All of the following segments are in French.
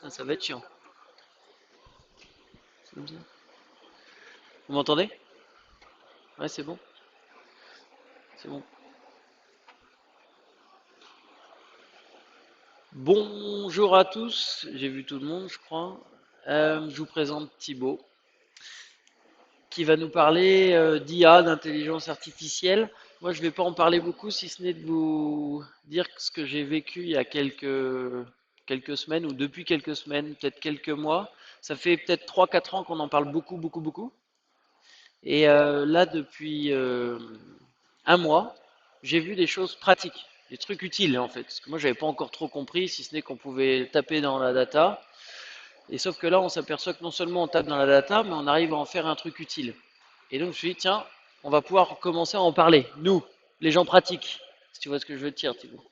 Ah, ça va être chiant. C'est comme ça. Vous m'entendez? Ouais, c'est bon. C'est bon. Bonjour à tous. J'ai vu tout le monde, je crois. Je vous présente Thibaut, qui va nous parler d'IA, d'intelligence artificielle. Moi, je ne vais pas en parler beaucoup, si ce n'est de vous dire ce que j'ai vécu il y a quelques semaines, ou depuis quelques semaines, peut-être quelques mois. Ça fait peut-être 3 4 ans qu'on en parle beaucoup, beaucoup, beaucoup. Et là, depuis un mois, j'ai vu des choses pratiques, des trucs utiles en fait. Parce que moi, j'avais pas encore trop compris, si ce n'est qu'on pouvait taper dans la data. Et sauf que là, on s'aperçoit que non seulement on tape dans la data, mais on arrive à en faire un truc utile. Et donc, je me suis dit, tiens, on va pouvoir commencer à en parler, nous, les gens pratiques. Si tu vois ce que je veux te dire, Thibaut.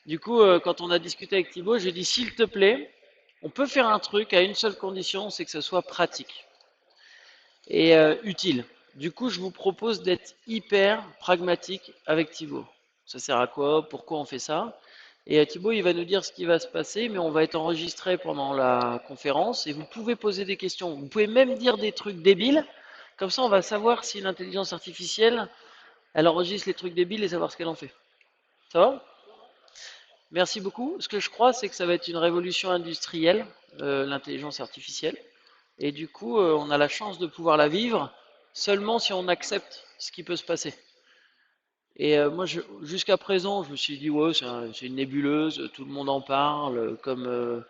Du coup, quand on a discuté avec Thibaut, j'ai dit, s'il te plaît, on peut faire un truc à une seule condition, c'est que ce soit pratique et utile. Du coup, je vous propose d'être hyper pragmatique avec Thibaut. Ça sert à quoi? Pourquoi on fait ça? Et Thibaut, il va nous dire ce qui va se passer, mais on va être enregistré pendant la conférence et vous pouvez poser des questions. Vous pouvez même dire des trucs débiles. Comme ça, on va savoir si l'intelligence artificielle, elle enregistre les trucs débiles et savoir ce qu'elle en fait. Ça va? Merci beaucoup. Ce que je crois, c'est que ça va être une révolution industrielle, l'intelligence artificielle. Et du coup, on a la chance de pouvoir la vivre seulement si on accepte ce qui peut se passer. Et moi, jusqu'à présent, je me suis dit, ouais, c'est une nébuleuse, tout le monde en parle, comme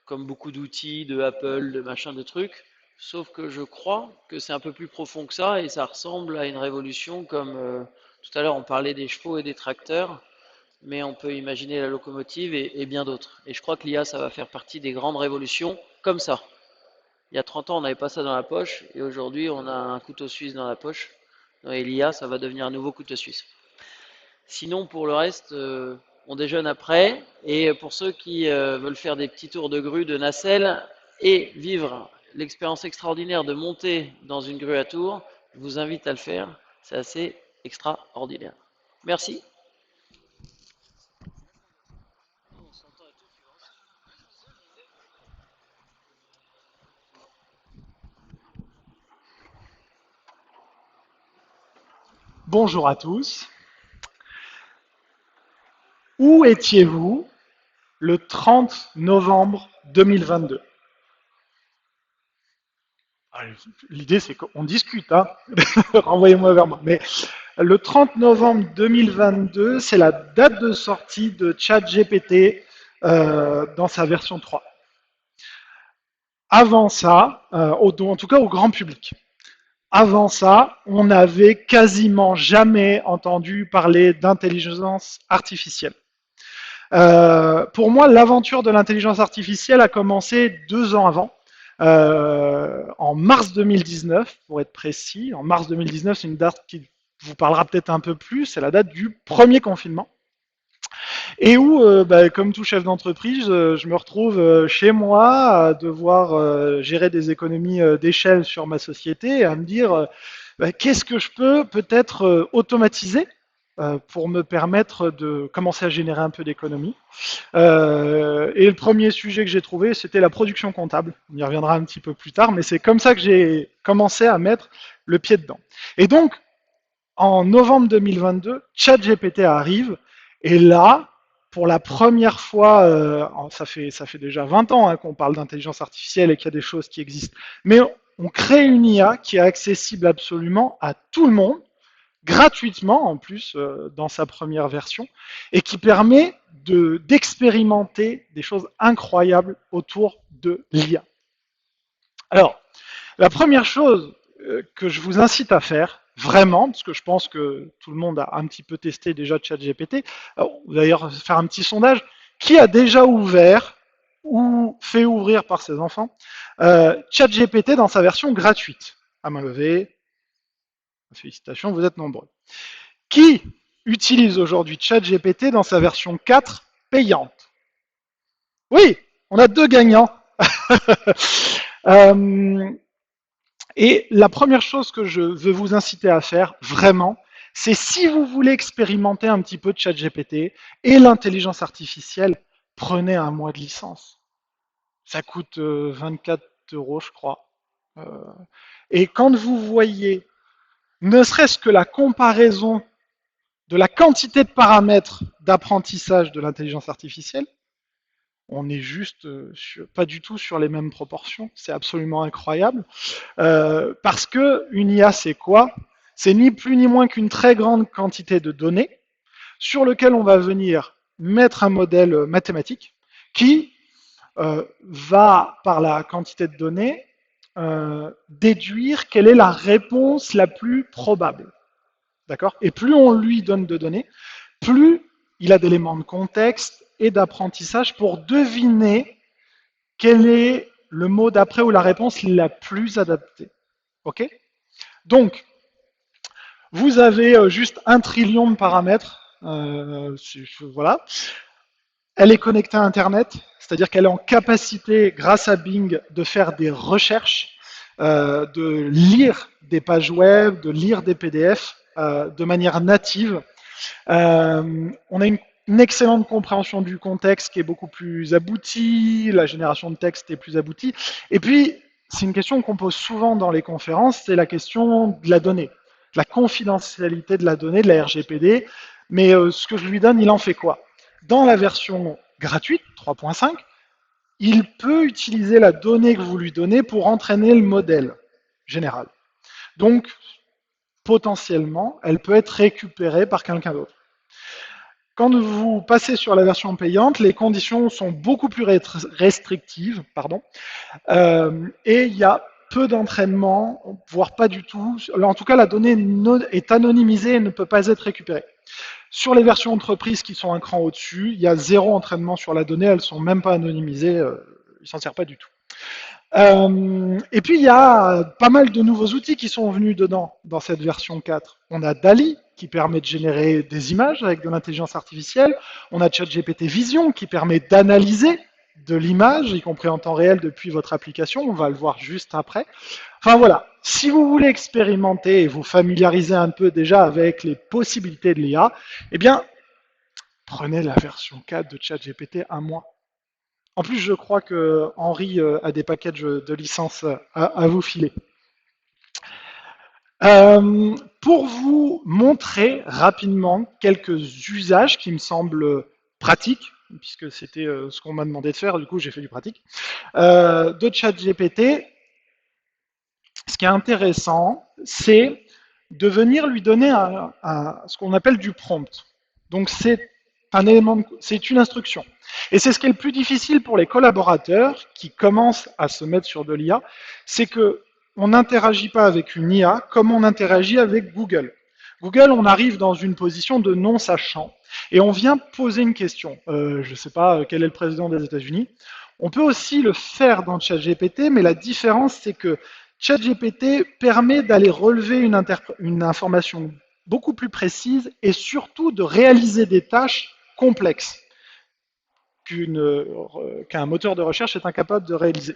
beaucoup d'outils, de Apple, de machin, de trucs. Sauf que je crois que c'est un peu plus profond que ça et ça ressemble à une révolution comme tout à l'heure on parlait des chevaux et des tracteurs, mais on peut imaginer la locomotive et bien d'autres. Et je crois que l'IA, ça va faire partie des grandes révolutions comme ça. Il y a 30 ans, on n'avait pas ça dans la poche, et aujourd'hui, on a un couteau suisse dans la poche. Et l'IA, ça va devenir un nouveau couteau suisse. Sinon, pour le reste, on déjeune après. Et pour ceux qui veulent faire des petits tours de grue de nacelle et vivre l'expérience extraordinaire de monter dans une grue à tour, je vous invite à le faire. C'est assez extraordinaire. Merci. Bonjour à tous. Où étiez-vous le 30 novembre 2022? L'idée, c'est qu'on discute, hein. Renvoyez-moi vers moi. Mais le 30 novembre 2022, c'est la date de sortie de ChatGPT dans sa version 3. Avant ça, en tout cas au grand public. Avant ça, on n'avait quasiment jamais entendu parler d'intelligence artificielle. Pour moi, l'aventure de l'intelligence artificielle a commencé 2 ans avant, en mars 2019, pour être précis. En mars 2019, c'est une date qui vous parlera peut-être un peu plus, c'est la date du premier confinement. Et où, comme tout chef d'entreprise, je me retrouve chez moi à devoir gérer des économies d'échelle sur ma société et à me dire qu'est-ce que je peux peut-être automatiser pour me permettre de commencer à générer un peu d'économies. Et le premier sujet que j'ai trouvé, c'était la production comptable. On y reviendra un petit peu plus tard, mais c'est comme ça que j'ai commencé à mettre le pied dedans. Et donc, en novembre 2022, ChatGPT arrive, et là, pour la première fois, ça fait déjà 20 ans hein, qu'on parle d'intelligence artificielle et qu'il y a des choses qui existent, mais on crée une IA qui est accessible absolument à tout le monde, gratuitement en plus dans sa première version, et qui permet d'expérimenter des choses incroyables autour de l'IA. Alors, la première chose que je vous incite à faire, vraiment, parce que je pense que tout le monde a un petit peu testé déjà ChatGPT, d'ailleurs faire un petit sondage, qui a déjà ouvert ou fait ouvrir par ses enfants ChatGPT dans sa version gratuite? À main levée, félicitations, vous êtes nombreux. Qui utilise aujourd'hui ChatGPT dans sa version 4 payante? Oui, on a deux gagnants. euh, et la première chose que je veux vous inciter à faire, vraiment, c'est si vous voulez expérimenter un petit peu de ChatGPT et l'intelligence artificielle, prenez un mois de licence. Ça coûte 24 euros, je crois. Euh, et quand vous voyez, ne serait-ce que la comparaison de la quantité de paramètres d'apprentissage de l'intelligence artificielle, on est juste pas du tout sur les mêmes proportions. C'est absolument incroyable. Parce que une IA, c'est quoi? C'est ni plus ni moins qu'une très grande quantité de données sur lequel on va venir mettre un modèle mathématique qui va, par la quantité de données, déduire quelle est la réponse la plus probable. D'accord? Et plus on lui donne de données, plus il a d'éléments de contexte et d'apprentissage pour deviner quel est le mot d'après ou la réponse la plus adaptée. OK? Donc, vous avez juste 1 trillion de paramètres. Voilà. Elle est connectée à Internet, c'est-à-dire qu'elle est en capacité, grâce à Bing, de faire des recherches, de lire des pages web, de lire des PDF de manière native. On a une excellente compréhension du contexte qui est beaucoup plus aboutie, la génération de texte est plus aboutie. Et puis, c'est une question qu'on pose souvent dans les conférences, c'est la question de la donnée, de la confidentialité de la donnée, de la RGPD. Mais ce que je lui donne, il en fait quoi? Dans la version gratuite, 3.5, il peut utiliser la donnée que vous lui donnez pour entraîner le modèle général. Donc, potentiellement, elle peut être récupérée par quelqu'un d'autre. Quand vous passez sur la version payante, les conditions sont beaucoup plus restrictives, pardon, et il y a peu d'entraînement, voire pas du tout. En tout cas, la donnée est anonymisée et ne peut pas être récupérée. Sur les versions entreprises qui sont un cran au-dessus, il y a zéro entraînement sur la donnée, elles sont même pas anonymisées, ils s'en servent pas du tout. Et puis il y a pas mal de nouveaux outils qui sont venus dedans, dans cette version 4. On a DALI qui permet de générer des images avec de l'intelligence artificielle. On a ChatGPT Vision qui permet d'analyser de l'image, y compris en temps réel depuis votre application. On va le voir juste après. Enfin voilà, si vous voulez expérimenter et vous familiariser un peu déjà avec les possibilités de l'IA, eh bien, prenez la version 4 de ChatGPT un mois. En plus, je crois que Henri a des packages de licences à vous filer. Pour vous montrer rapidement quelques usages qui me semblent pratiques, puisque c'était ce qu'on m'a demandé de faire, du coup j'ai fait du pratique, de ChatGPT, ce qui est intéressant, c'est de venir lui donner ce qu'on appelle du prompt. Donc c'est un élément, c'est une instruction. Et c'est ce qui est le plus difficile pour les collaborateurs qui commencent à se mettre sur de l'IA, c'est que on n'interagit pas avec une IA comme on interagit avec Google. Google, on arrive dans une position de non-sachant et on vient poser une question. Je ne sais pas quel est le président des États-Unis. On peut aussi le faire dans ChatGPT, mais la différence, c'est que ChatGPT permet d'aller relever une information beaucoup plus précise et surtout de réaliser des tâches complexes qu'un moteur de recherche est incapable de réaliser.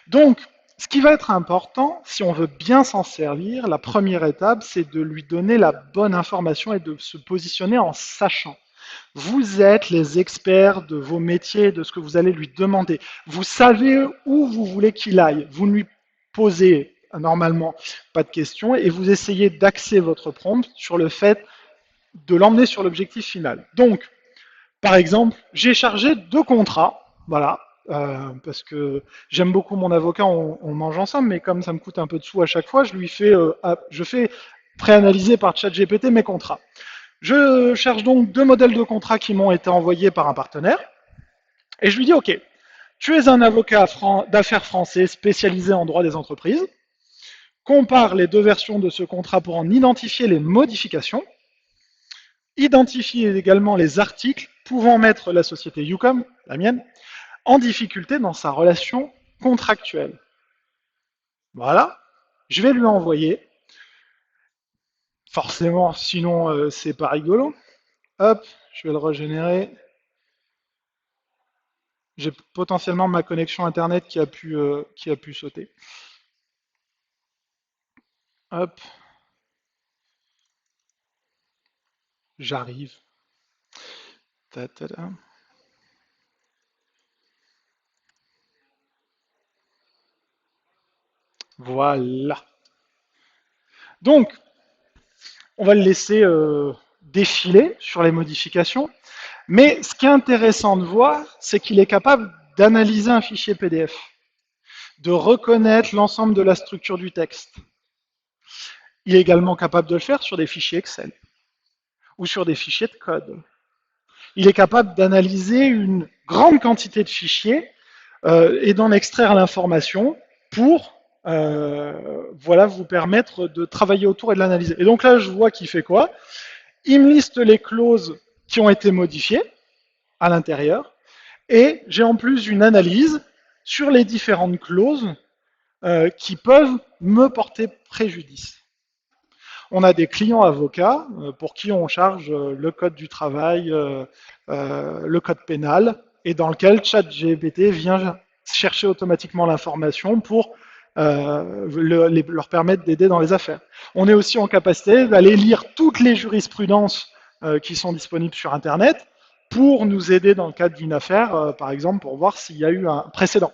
Donc, ce qui va être important, si on veut bien s'en servir, la première étape, c'est de lui donner la bonne information et de se positionner en sachant. Vous êtes les experts de vos métiers, de ce que vous allez lui demander. Vous savez où vous voulez qu'il aille. Vous ne lui posez normalement pas de questions et vous essayez d'axer votre prompt sur le fait de l'emmener sur l'objectif final. Donc, par exemple, j'ai chargé 2 contrats, voilà, parce que j'aime beaucoup mon avocat, on mange ensemble, mais comme ça me coûte un peu de sous à chaque fois, je fais préanalyser par ChatGPT mes contrats. Je cherche donc 2 modèles de contrats qui m'ont été envoyés par un partenaire, et je lui dis, OK, tu es un avocat d'affaires français spécialisé en droit des entreprises, compare les 2 versions de ce contrat pour en identifier les modifications, identifie également les articles pouvant mettre la société Ucom, la mienne, en difficulté dans sa relation contractuelle. Voilà, je vais lui envoyer. Forcément, sinon c'est pas rigolo. Hop, je vais le régénérer. J'ai potentiellement ma connexion internet qui a pu sauter. Hop, j'arrive. Ta, ta, ta. Voilà. Donc, on va le laisser défiler sur les modifications. Mais ce qui est intéressant de voir, c'est qu'il est capable d'analyser un fichier PDF, de reconnaître l'ensemble de la structure du texte. Il est également capable de le faire sur des fichiers Excel ou sur des fichiers de code. Il est capable d'analyser une grande quantité de fichiers et d'en extraire l'information pour voilà, vous permettre de travailler autour et de l'analyser. Et donc là, je vois qu'il fait quoi? Il me liste les clauses qui ont été modifiées à l'intérieur et j'ai en plus une analyse sur les différentes clauses qui peuvent me porter préjudice. On a des clients avocats pour qui on charge le code du travail, le code pénal, et dans lequel ChatGPT vient chercher automatiquement l'information pour leur permettre d'aider dans les affaires. On est aussi en capacité d'aller lire toutes les jurisprudences qui sont disponibles sur Internet pour nous aider dans le cadre d'une affaire, par exemple, pour voir s'il y a eu un précédent.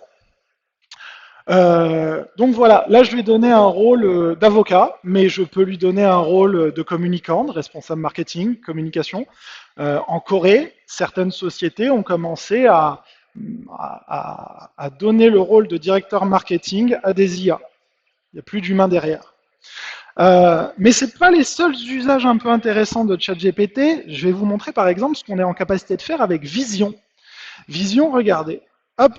Donc voilà, là je lui ai donné un rôle d'avocat, mais je peux lui donner un rôle de communicant, de responsable marketing, communication. En Corée, certaines sociétés ont commencé à donner le rôle de directeur marketing à des IA. Il n'y a plus d'humains derrière. Mais ce n'est pas les seuls usages un peu intéressants de ChatGPT. Je vais vous montrer par exemple ce qu'on est en capacité de faire avec Vision. Vision, regardez. Hop,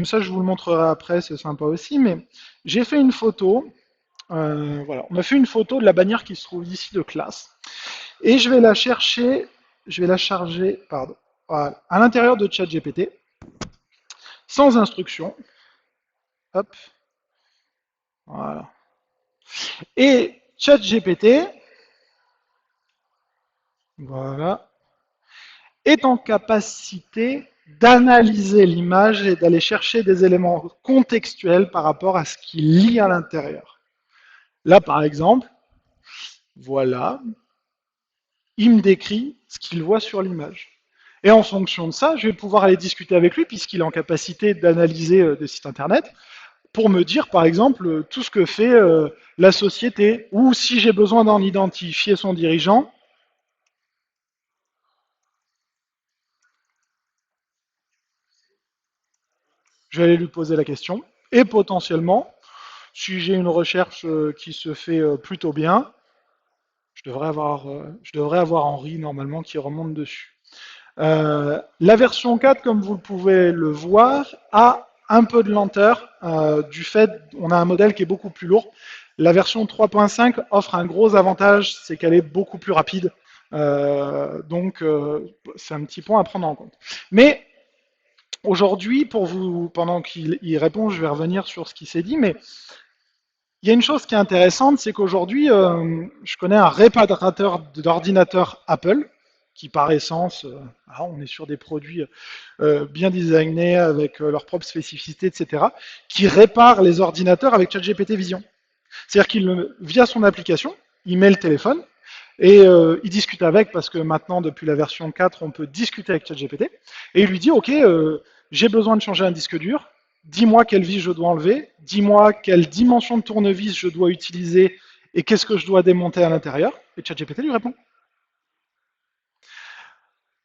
ça je vous le montrerai après, c'est sympa aussi, mais j'ai fait une photo. Voilà, on a fait une photo de la bannière qui se trouve ici de classe. Et je vais la chercher, je vais la charger, pardon, voilà, à l'intérieur de ChatGPT, sans instruction. Hop, voilà. Et ChatGPT, voilà, est en capacité d'analyser l'image et d'aller chercher des éléments contextuels par rapport à ce qu'il lit à l'intérieur. Là, par exemple, voilà, il me décrit ce qu'il voit sur l'image. Et en fonction de ça, je vais pouvoir aller discuter avec lui, puisqu'il est en capacité d'analyser des sites internet, pour me dire, par exemple, tout ce que fait la société, ou si j'ai besoin d'en identifier son dirigeant, je vais aller lui poser la question. Et potentiellement, si j'ai une recherche qui se fait plutôt bien, je devrais avoir Henri normalement qui remonte dessus. La version 4, comme vous pouvez le voir, a un peu de lenteur du fait on a un modèle qui est beaucoup plus lourd. La version 3.5 offre un gros avantage, c'est qu'elle est beaucoup plus rapide. Donc c'est un petit point à prendre en compte. Mais aujourd'hui, pour vous, pendant qu'il y répond, je vais revenir sur ce qui s'est dit, mais il y a une chose qui est intéressante, c'est qu'aujourd'hui, je connais un réparateur d'ordinateurs Apple, qui par essence, on est sur des produits bien designés, avec leurs propres spécificités, etc., qui répare les ordinateurs avec ChatGPT Vision. C'est-à-dire qu'il, via son application, il met le téléphone, et il discute avec, parce que maintenant, depuis la version 4, on peut discuter avec ChatGPT, et il lui dit, OK, j'ai besoin de changer un disque dur, dis-moi quelle vis je dois enlever, dis-moi quelle dimension de tournevis je dois utiliser, et qu'est-ce que je dois démonter à l'intérieur, et ChatGPT lui répond.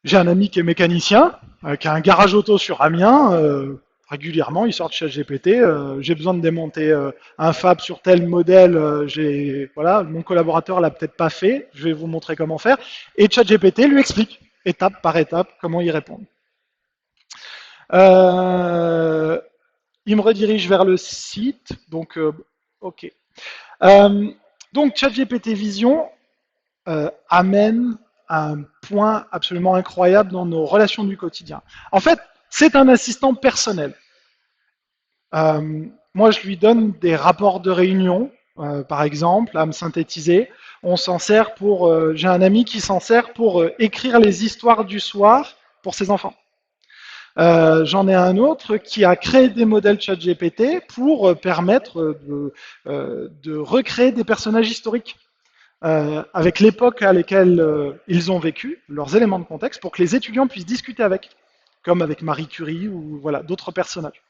J'ai un ami qui est mécanicien, qui a un garage auto sur Amiens, régulièrement, il sort de ChatGPT, j'ai besoin de démonter un fab sur tel modèle, voilà, mon collaborateur l'a peut-être pas fait, je vais vous montrer comment faire, et ChatGPT lui explique, étape par étape, comment y répondre. Euh, il me redirige vers le site, donc ok. Donc ChatGPT Vision amène un point absolument incroyable dans nos relations du quotidien. En fait, c'est un assistant personnel. Moi, je lui donne des rapports de réunion, par exemple, à me synthétiser. On s'en sert pour. J'ai un ami qui s'en sert pour écrire les histoires du soir pour ses enfants. J'en ai un autre qui a créé des modèles ChatGPT pour permettre de recréer des personnages historiques avec l'époque à laquelle ils ont vécu, leurs éléments de contexte, pour que les étudiants puissent discuter avec, comme avec Marie Curie ou voilà d'autres personnages.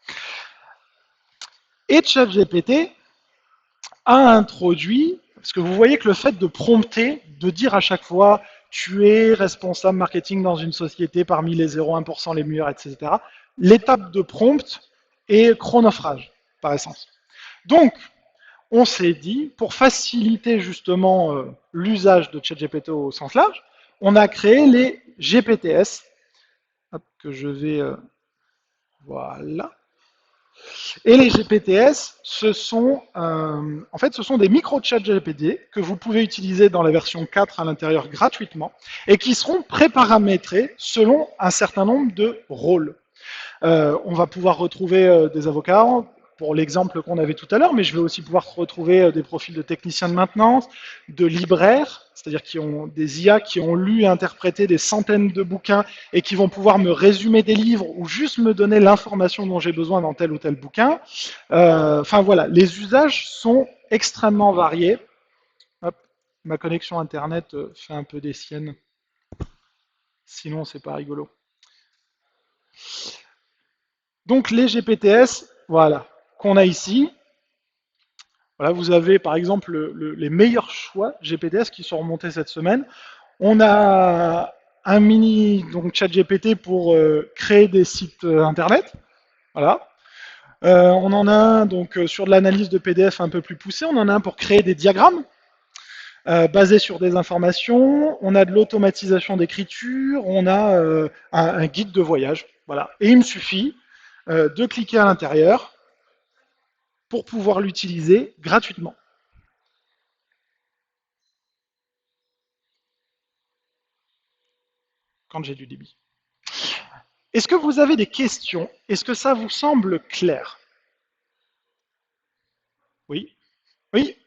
Et ChatGPT a introduit, parce que vous voyez que le fait de prompter, de dire à chaque fois tu es responsable marketing dans une société parmi les 0,1% les meilleurs, etc., l'étape de prompt est chronophage, par essence. Donc, on s'est dit, pour faciliter justement l'usage de ChatGPT au sens large, on a créé les GPTS, hop, que je vais, voilà. Et les GPTS, ce sont des micro-chats GPT que vous pouvez utiliser dans la version 4 à l'intérieur gratuitement et qui seront préparamétrés selon un certain nombre de rôles. On va pouvoir retrouver des avocats pour l'exemple qu'on avait tout à l'heure, mais je vais aussi pouvoir retrouver des profils de techniciens de maintenance, de libraires, c'est-à-dire qui ont des IA qui ont lu et interprété des centaines de bouquins et qui vont pouvoir me résumer des livres ou juste me donner l'information dont j'ai besoin dans tel ou tel bouquin. Enfin voilà, les usages sont extrêmement variés. Hop, ma connexion internet fait un peu des siennes, sinon c'est pas rigolo. Donc les GPTS, voilà, qu'on a ici. Voilà, vous avez par exemple les meilleurs choix GPTS qui sont remontés cette semaine. On a un mini donc chat GPT pour créer des sites internet. Voilà. On en a un donc sur de l'analyse de PDF un peu plus poussée. On en a un pour créer des diagrammes basés sur des informations. On a de l'automatisation d'écriture. On a un guide de voyage. Voilà. Et il me suffit de cliquer à l'intérieur pour pouvoir l'utiliser gratuitement quand j'ai du débit. Est-ce que vous avez des questions? Est-ce que ça vous semble clair? Oui. Oui.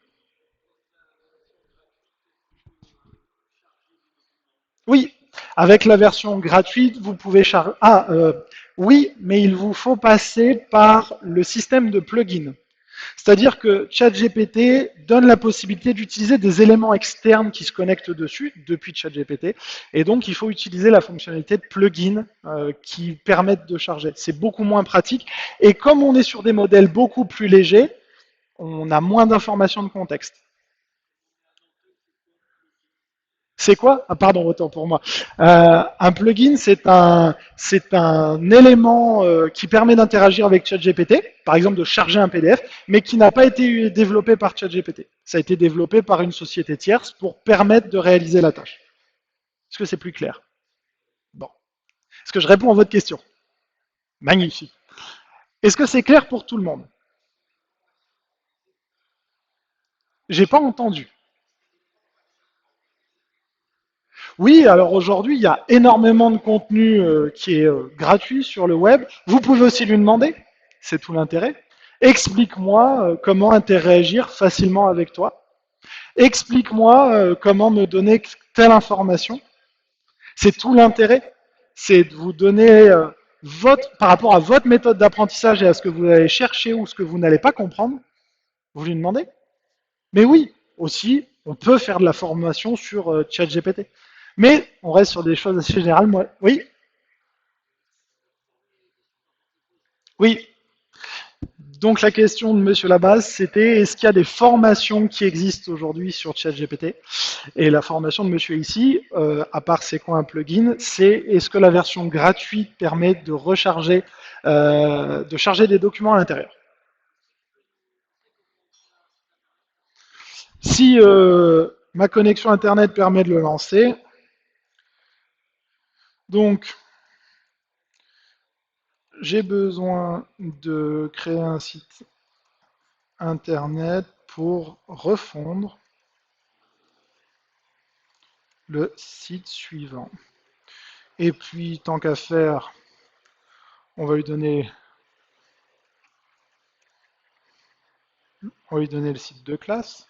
Oui. Avec la version gratuite, vous pouvez charger. Ah, oui, mais il vous faut passer par le système de plugin. C'est-à-dire que ChatGPT donne la possibilité d'utiliser des éléments externes qui se connectent dessus depuis ChatGPT, et donc il faut utiliser la fonctionnalité de plugin qui permettent de charger. C'est beaucoup moins pratique, et comme on est sur des modèles beaucoup plus légers, on a moins d'informations de contexte. C'est quoi? Ah, pardon, autant pour moi. Un plugin, c'est un élément qui permet d'interagir avec ChatGPT, par exemple de charger un PDF, mais qui n'a pas été développé par ChatGPT. Ça a été développé par une société tierce pour permettre de réaliser la tâche. Est-ce que c'est plus clair? Bon. Est-ce que je réponds à votre question? Magnifique. Est-ce que c'est clair pour tout le monde? J'ai pas entendu. Oui, alors aujourd'hui, il y a énormément de contenu qui est gratuit sur le web. Vous pouvez aussi lui demander, c'est tout l'intérêt. Explique-moi comment interagir facilement avec toi. Explique-moi comment me donner telle information. C'est tout l'intérêt. C'est de vous donner par rapport à votre méthode d'apprentissage et à ce que vous allez chercher ou ce que vous n'allez pas comprendre, vous lui demandez. Mais oui, aussi, on peut faire de la formation sur ChatGPT. Mais on reste sur des choses assez générales. Moi, oui, oui. Donc la question de Monsieur Labase, c'était est-ce qu'il y a des formations qui existent aujourd'hui sur ChatGPT? Et la formation de Monsieur ici, à part c'est quoi un plugin, c'est est-ce que la version gratuite permet de recharger, de charger des documents à l'intérieur? Si ma connexion Internet permet de le lancer, donc j'ai besoin de créer un site Internet pour refondre le site suivant. Et puis, tant qu'à faire, on va lui donner le site de classe.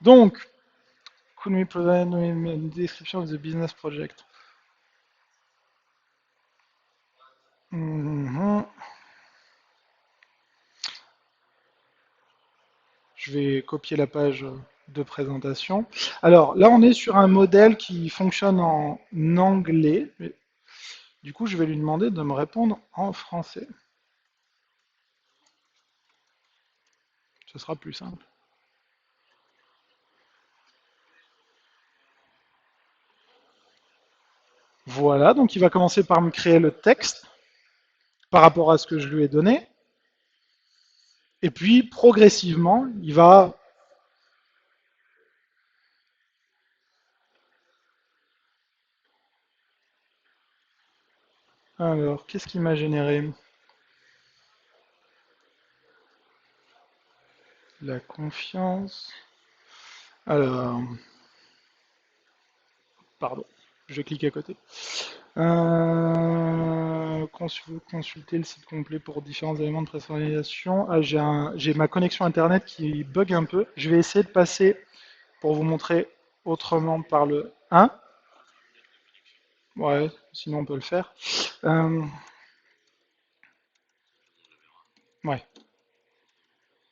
Donc, could we provide a description of the business project? Mhm. Je vais copier la page de présentation. Alors là, on est sur un modèle qui fonctionne en anglais. Mais du coup, je vais lui demander de me répondre en français. Ce sera plus simple. Voilà, donc il va commencer par me créer le texte par rapport à ce que je lui ai donné. Et puis, progressivement, il va... Alors, qu'est-ce qu'il m'a généré? La confiance. Alors, pardon, je clique à côté. Consulter le site complet pour différents éléments de personnalisation. Ah, j'ai ma connexion internet qui bug un peu. Je vais essayer de passer pour vous montrer autrement par le 1. Ouais, sinon on peut le faire. Euh, ouais,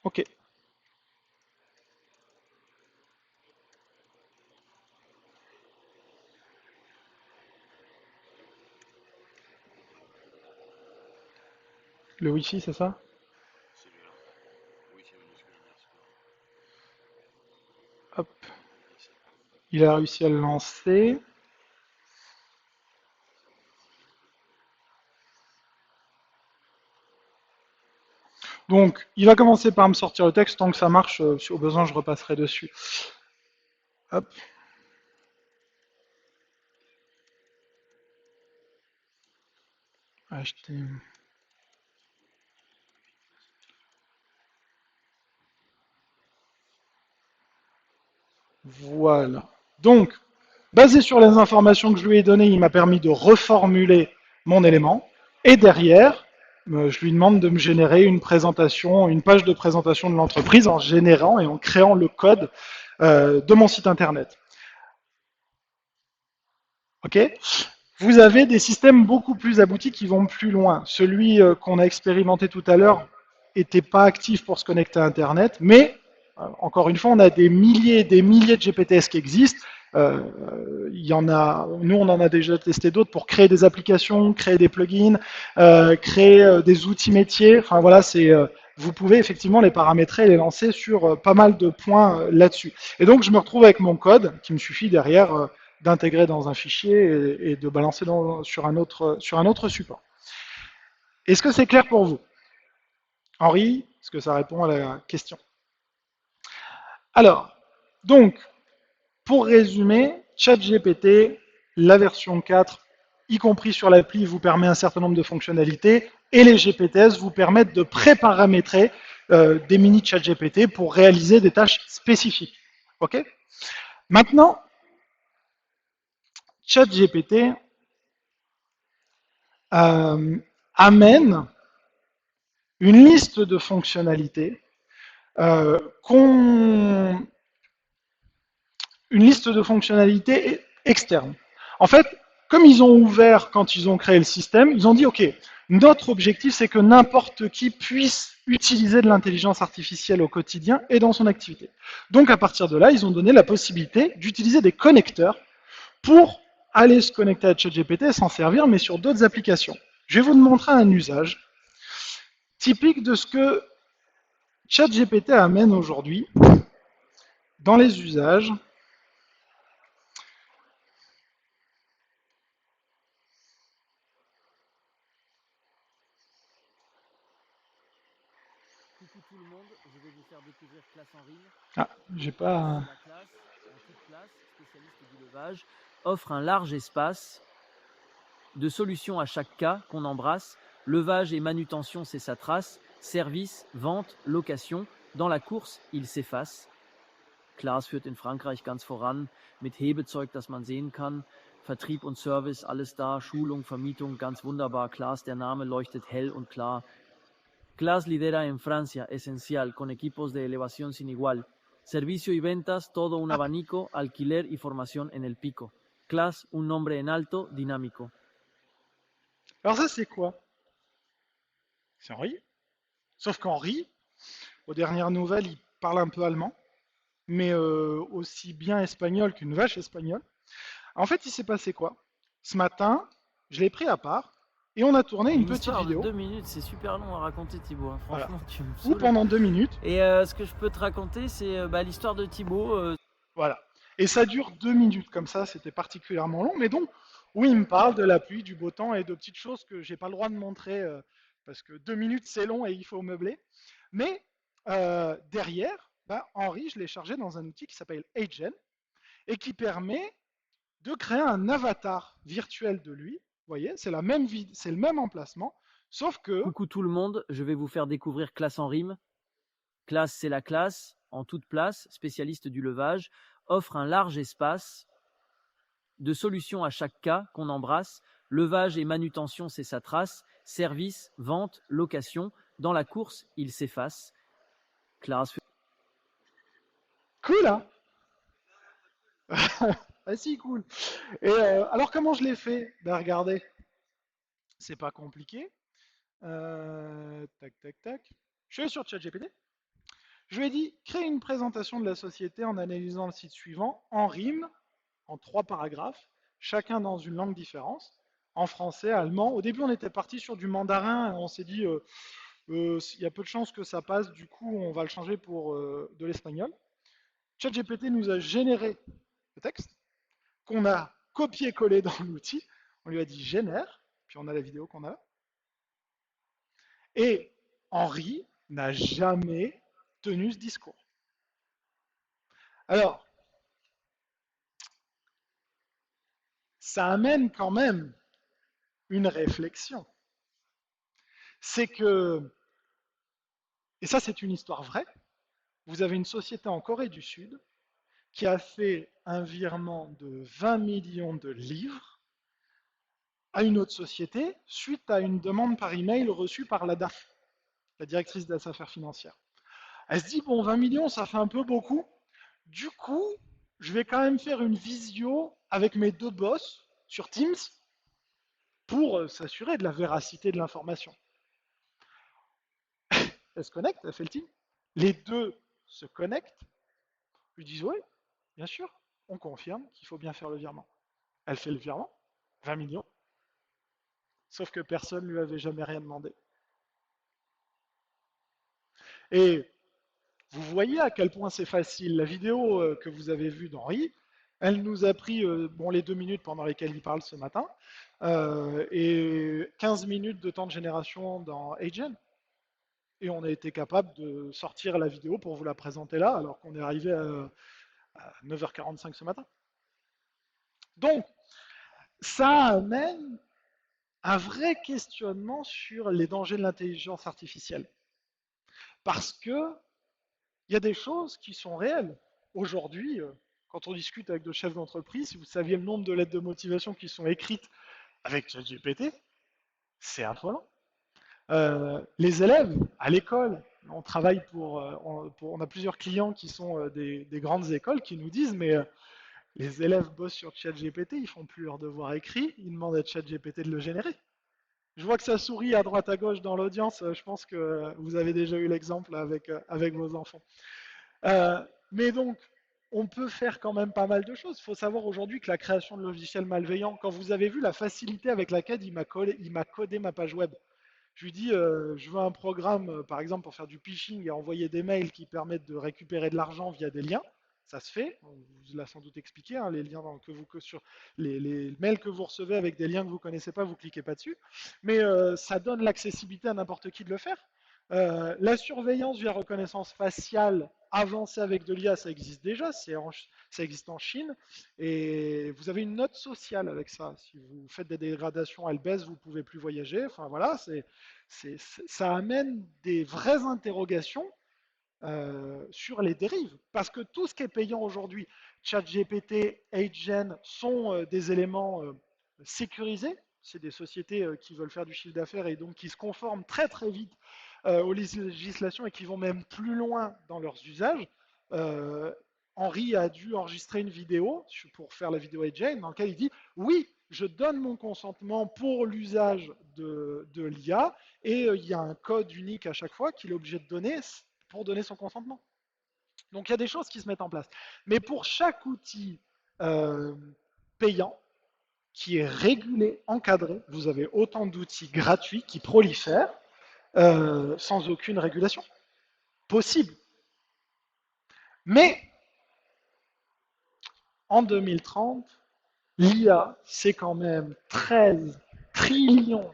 ok. Le Wi-Fi, c'est ça? Hop, il a réussi à le lancer. Donc, il va commencer par me sortir le texte. Tant que ça marche, si au besoin, je repasserai dessus. Hop. Acheter. Voilà. Donc, basé sur les informations que je lui ai données, il m'a permis de reformuler mon élément. Et derrière, je lui demande de me générer une présentation, une page de présentation de l'entreprise en générant et en créant le code de mon site internet. Ok. Vous avez des systèmes beaucoup plus aboutis qui vont plus loin. Celui qu'on a expérimenté tout à l'heure n'était pas actif pour se connecter à Internet, mais encore une fois, on a des milliers et des milliers de GPTS qui existent. Il y en a, nous, on en a déjà testé d'autres pour créer des applications, créer des plugins, créer des outils métiers. Enfin voilà, vous pouvez effectivement les paramétrer et les lancer sur pas mal de points là-dessus. Et donc, je me retrouve avec mon code qui me suffit derrière d'intégrer dans un fichier et de balancer sur un autre support. Est-ce que c'est clair pour vous? Henri, est-ce que ça répond à la question? Alors, donc, pour résumer, ChatGPT, la version 4, y compris sur l'appli, vous permet un certain nombre de fonctionnalités, et les GPTs vous permettent de pré-paramétrer des mini ChatGPT pour réaliser des tâches spécifiques. Ok? Maintenant, ChatGPT amène une liste de fonctionnalités euh, qu'on une liste de fonctionnalités externes. En fait, comme ils ont ouvert quand ils ont créé le système, ils ont dit OK, notre objectif c'est que n'importe qui puisse utiliser de l'intelligence artificielle au quotidien et dans son activité. Donc à partir de là, ils ont donné la possibilité d'utiliser des connecteurs pour aller se connecter à ChatGPT et s'en servir, mais sur d'autres applications. Je vais vous montrer un usage typique de ce que ChatGPT amène aujourd'hui dans les usages. Coucou tout le monde, je vais vous faire découvrir Classe en Rime. Ah, j'ai pas. La classe, en toute place, spécialiste du levage, offre un large espace de solutions à chaque cas qu'on embrasse. Levage et manutention, c'est sa trace. Service, vente, location. Dans la course, il s'efface. Klaas führt in Frankreich ganz voran mit Hebezeug, das man sehen kann. Vertrieb und Service, alles da. Schulung, Vermietung, ganz wunderbar. Klaas, der Name leuchtet hell und klar. Klaas lidera en Francia, esencial, con equipos de elevación sin igual. Servicio y ventas, todo un abanico, alquiler y formación en el pico. Klaas, un nombre en alto, dinámico. Alors ça, c'est quoi? C'est Henri. Sauf qu'Henri, aux dernières nouvelles, il parle un peu allemand. mais aussi bien espagnol qu'une vache espagnole. En fait, il s'est passé quoi? Ce matin, je l'ai pris à part et on a tourné Et une une petite histoire de vidéo. 2 minutes, c'est super long à raconter, Thibaut, hein. Voilà. Franchement, tu me Ou saoules. pendant 2 minutes. Et ce que je peux te raconter, c'est l'histoire de Thibaut. Voilà. Et ça dure 2 minutes, comme ça, c'était particulièrement long. Mais donc, oui, il me parle de la pluie, du beau temps et de petites choses que j'ai pas le droit de montrer parce que 2 minutes c'est long et il faut meubler. Mais derrière, bah, Henri, je l'ai chargé dans un outil qui s'appelle Agent et qui permet de créer un avatar virtuel de lui. Vous voyez, c'est la même c'est le même emplacement, sauf que Coucou tout le monde, je vais vous faire découvrir Classe en rime. Classe, c'est la classe, en toute place, spécialiste du levage, offre un large espace de solutions à chaque cas qu'on embrasse. Levage et manutention, c'est sa trace. Service, vente, location. Dans la course, il s'efface. Classe. cool, hein. Ah si, cool. Et alors comment je l'ai fait? Ben regardez, c'est pas compliqué. Tac, tac, tac. Je suis sur ChatGPT. Je lui ai dit, crée une présentation de la société en analysant le site suivant, en rime, en 3 paragraphes, chacun dans une langue différente, en français, allemand. Au début, on était parti sur du mandarin, on s'est dit, il y a peu de chances que ça passe, du coup, on va le changer pour de l'espagnol. ChatGPT nous a généré le texte, qu'on a copié-collé dans l'outil. On lui a dit génère, puis on a la vidéo qu'on a là. Et Henri n'a jamais tenu ce discours. Alors, ça amène quand même une réflexion. C'est que, et ça c'est une histoire vraie, vous avez une société en Corée du Sud qui a fait un virement de 20 millions de livres à une autre société suite à une demande par email reçue par la DAF, la directrice des affaires financières. Elle se dit, bon, 20 millions, ça fait un peu beaucoup. Du coup, je vais quand même faire une visio avec mes deux boss sur Teams pour s'assurer de la véracité de l'information. Elle se connecte, elle fait le team. Les deux se connectent, lui disent, oui, bien sûr, on confirme qu'il faut bien faire le virement. Elle fait le virement, 20 millions, sauf que personne ne lui avait jamais rien demandé. Et vous voyez à quel point c'est facile. La vidéo que vous avez vue d'Henri, elle nous a pris bon, les 2 minutes pendant lesquelles il parle ce matin et 15 minutes de temps de génération dans Agent. Et on a été capable de sortir la vidéo pour vous la présenter là, alors qu'on est arrivé à 9h45 ce matin. Donc, ça amène un vrai questionnement sur les dangers de l'intelligence artificielle. Parce que il y a des choses qui sont réelles. Aujourd'hui, quand on discute avec de chefs d'entreprise, si vous saviez le nombre de lettres de motivation qui sont écrites avec ChatGPT, c'est affolant. Les élèves à l'école, on travaille on a plusieurs clients qui sont des grandes écoles qui nous disent mais les élèves bossent sur ChatGPT, ils font plus leur devoir écrit, ils demandent à ChatGPT de le générer. Je vois que ça sourit à droite à gauche dans l'audience. Je pense que vous avez déjà eu l'exemple avec vos enfants. Mais donc, on peut faire quand même pas mal de choses. Il faut savoir aujourd'hui que la création de logiciels malveillants, quand vous avez vu la facilité avec laquelle il m'a codé ma page web, je lui dis, je veux un programme, par exemple, pour faire du phishing et envoyer des mails qui permettent de récupérer de l'argent via des liens. Ça se fait, on vous l'a sans doute expliqué, hein, les liens sur les mails que vous recevez avec des liens que vous ne connaissez pas, vous cliquez pas dessus. Mais ça donne l'accessibilité à n'importe qui de le faire. La surveillance via reconnaissance faciale avancée avec de l'IA, ça existe déjà, ça existe en Chine, et vous avez une note sociale avec ça. Si vous faites des dégradations, elles baissent, vous ne pouvez plus voyager. Enfin voilà, ça amène des vraies interrogations sur les dérives. Parce que tout ce qui est payant aujourd'hui, ChatGPT, AgeGen, sont des éléments sécurisés. C'est des sociétés qui veulent faire du chiffre d'affaires et donc qui se conforment très très vite aux législations et qui vont même plus loin dans leurs usages. Euh, Henri a dû enregistrer une vidéo pour faire la vidéo AgeGen dans laquelle il dit oui, je donne mon consentement pour l'usage de l'IA et il y a un code unique à chaque fois qu'il est obligé de donner pour donner son consentement. Donc il y a des choses qui se mettent en place. Mais pour chaque outil euh, payant, qui est régulé, encadré, vous avez autant d'outils gratuits qui prolifèrent sans aucune régulation possible. Mais en 2030, l'IA, c'est quand même 13 trillions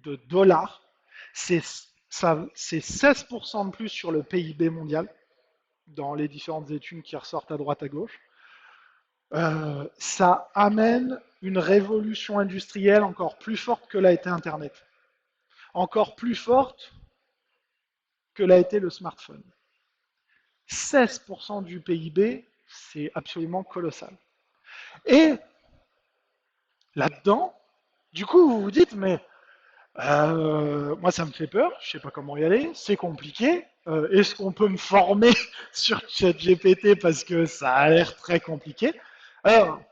de dollars. C'est 16% de plus sur le PIB mondial, dans les différentes études qui ressortent à droite à gauche. Ça amène une révolution industrielle encore plus forte que l'a été Internet. Encore plus forte que l'a été le smartphone. 16% du PIB, c'est absolument colossal. Et là-dedans, du coup, vous vous dites, mais moi, ça me fait peur, je sais pas comment y aller, c'est compliqué. Est-ce qu'on peut me former sur ChatGPT parce que ça a l'air très compliqué. Alors,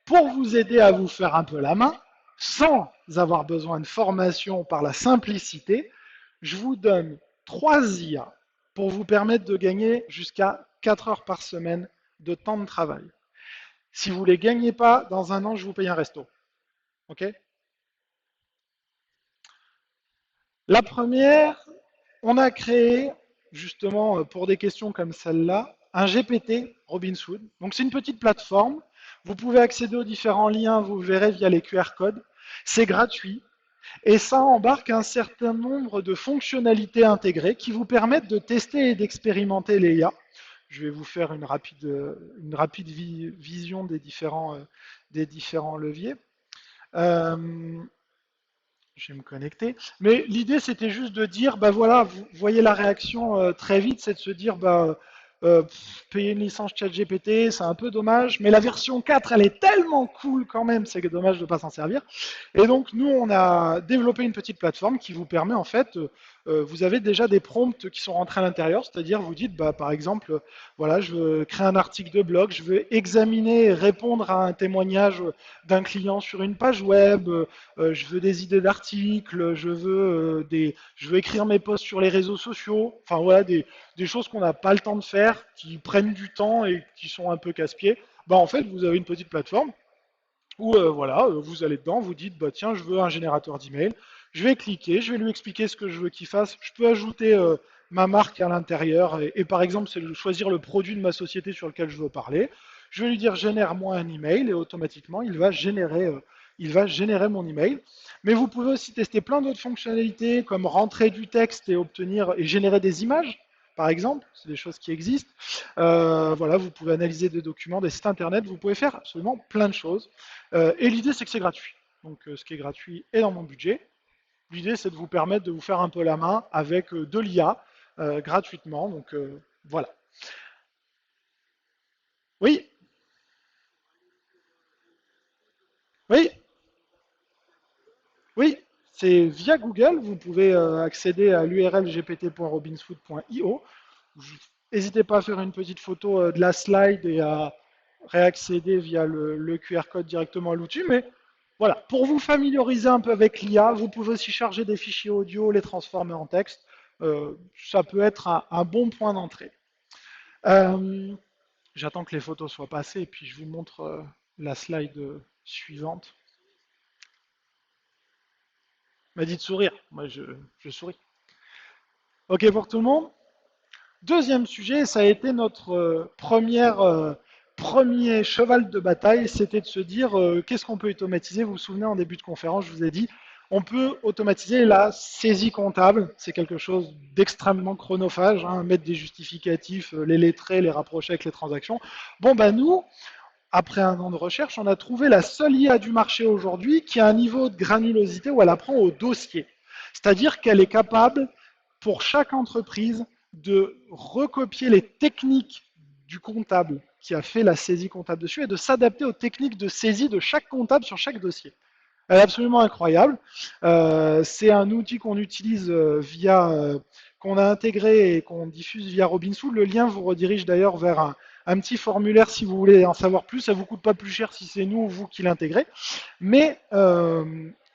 pour vous aider à vous faire un peu la main, sans avoir besoin de formation par la simplicité, je vous donne 3 IA pour vous permettre de gagner jusqu'à 4 heures par semaine de temps de travail. Si vous ne les gagnez pas, dans un an, je vous paye un resto. Ok? La première, on a créé, justement, pour des questions comme celle-là, un GPT Robinhood. Donc c'est une petite plateforme. Vous pouvez accéder aux différents liens, vous verrez via les QR codes. C'est gratuit. Et ça embarque un certain nombre de fonctionnalités intégrées qui vous permettent de tester et d'expérimenter les IA. Je vais vous faire une rapide vision des différents leviers. Je vais me connecter. Mais l'idée, c'était juste de dire, bah voilà, vous voyez la réaction très vite, c'est de se dire, payer une licence ChatGPT, c'est un peu dommage, mais la version 4, elle est tellement cool quand même, c'est dommage de ne pas s'en servir. Et donc, nous, on a développé une petite plateforme qui vous permet, en fait, vous avez déjà des prompts qui sont rentrés à l'intérieur, c'est-à-dire, vous dites, bah, par exemple, voilà, je veux créer un article de blog, je veux examiner et répondre à un témoignage d'un client sur une page web, je veux des idées d'articles, je veux écrire mes posts sur les réseaux sociaux, enfin voilà, des choses qu'on n'a pas le temps de faire, qui prennent du temps et qui sont un peu casse-pieds. Bah, en fait, vous avez une petite plateforme où voilà, vous allez dedans, vous dites bah tiens, je veux un générateur d'email, je vais cliquer, je vais lui expliquer ce que je veux qu'il fasse, je peux ajouter ma marque à l'intérieur et par exemple c'est de choisir le produit de ma société sur lequel je veux parler. Je vais lui dire génère-moi un email et automatiquement il va générer mon email. Mais vous pouvez aussi tester plein d'autres fonctionnalités comme rentrer du texte et obtenir et générer des images. Par exemple, c'est des choses qui existent. Voilà, vous pouvez analyser des documents, des sites internet, vous pouvez faire absolument plein de choses. Et l'idée, c'est que c'est gratuit. Donc, ce qui est gratuit est dans mon budget. L'idée, c'est de vous permettre de vous faire un peu la main avec de l'IA gratuitement. Donc, voilà. Oui, oui, oui. C'est via Google. Vous pouvez accéder à l'URL gpt.robinhood.io. N'hésitez pas à faire une petite photo de la slide et à réaccéder via le QR code directement à l'outil. Mais voilà, pour vous familiariser un peu avec l'IA, vous pouvez aussi charger des fichiers audio, les transformer en texte. Ça peut être un bon point d'entrée. J'attends que les photos soient passées et puis je vous montre la slide suivante. M'a dit de sourire. Moi, je souris. OK pour tout le monde? Deuxième sujet, ça a été notre premier cheval de bataille, c'était de se dire qu'est-ce qu'on peut automatiser. Vous vous souvenez, en début de conférence, je vous ai dit, on peut automatiser la saisie comptable. C'est quelque chose d'extrêmement chronophage, hein, mettre des justificatifs, les lettrer, les rapprocher avec les transactions. Bon, ben nous, après un an de recherche, on a trouvé la seule IA du marché aujourd'hui qui a un niveau de granulosité où elle apprend au dossier. C'est-à-dire qu'elle est capable, pour chaque entreprise, de recopier les techniques du comptable qui a fait la saisie comptable dessus et de s'adapter aux techniques de saisie de chaque comptable sur chaque dossier. Elle est absolument incroyable. C'est un outil qu'on utilise qu'on a intégré et qu'on diffuse via Robinhood. Le lien vous redirige d'ailleurs vers un petit formulaire si vous voulez en savoir plus. Ça vous coûte pas plus cher si c'est nous ou vous qui l'intégrez. Mais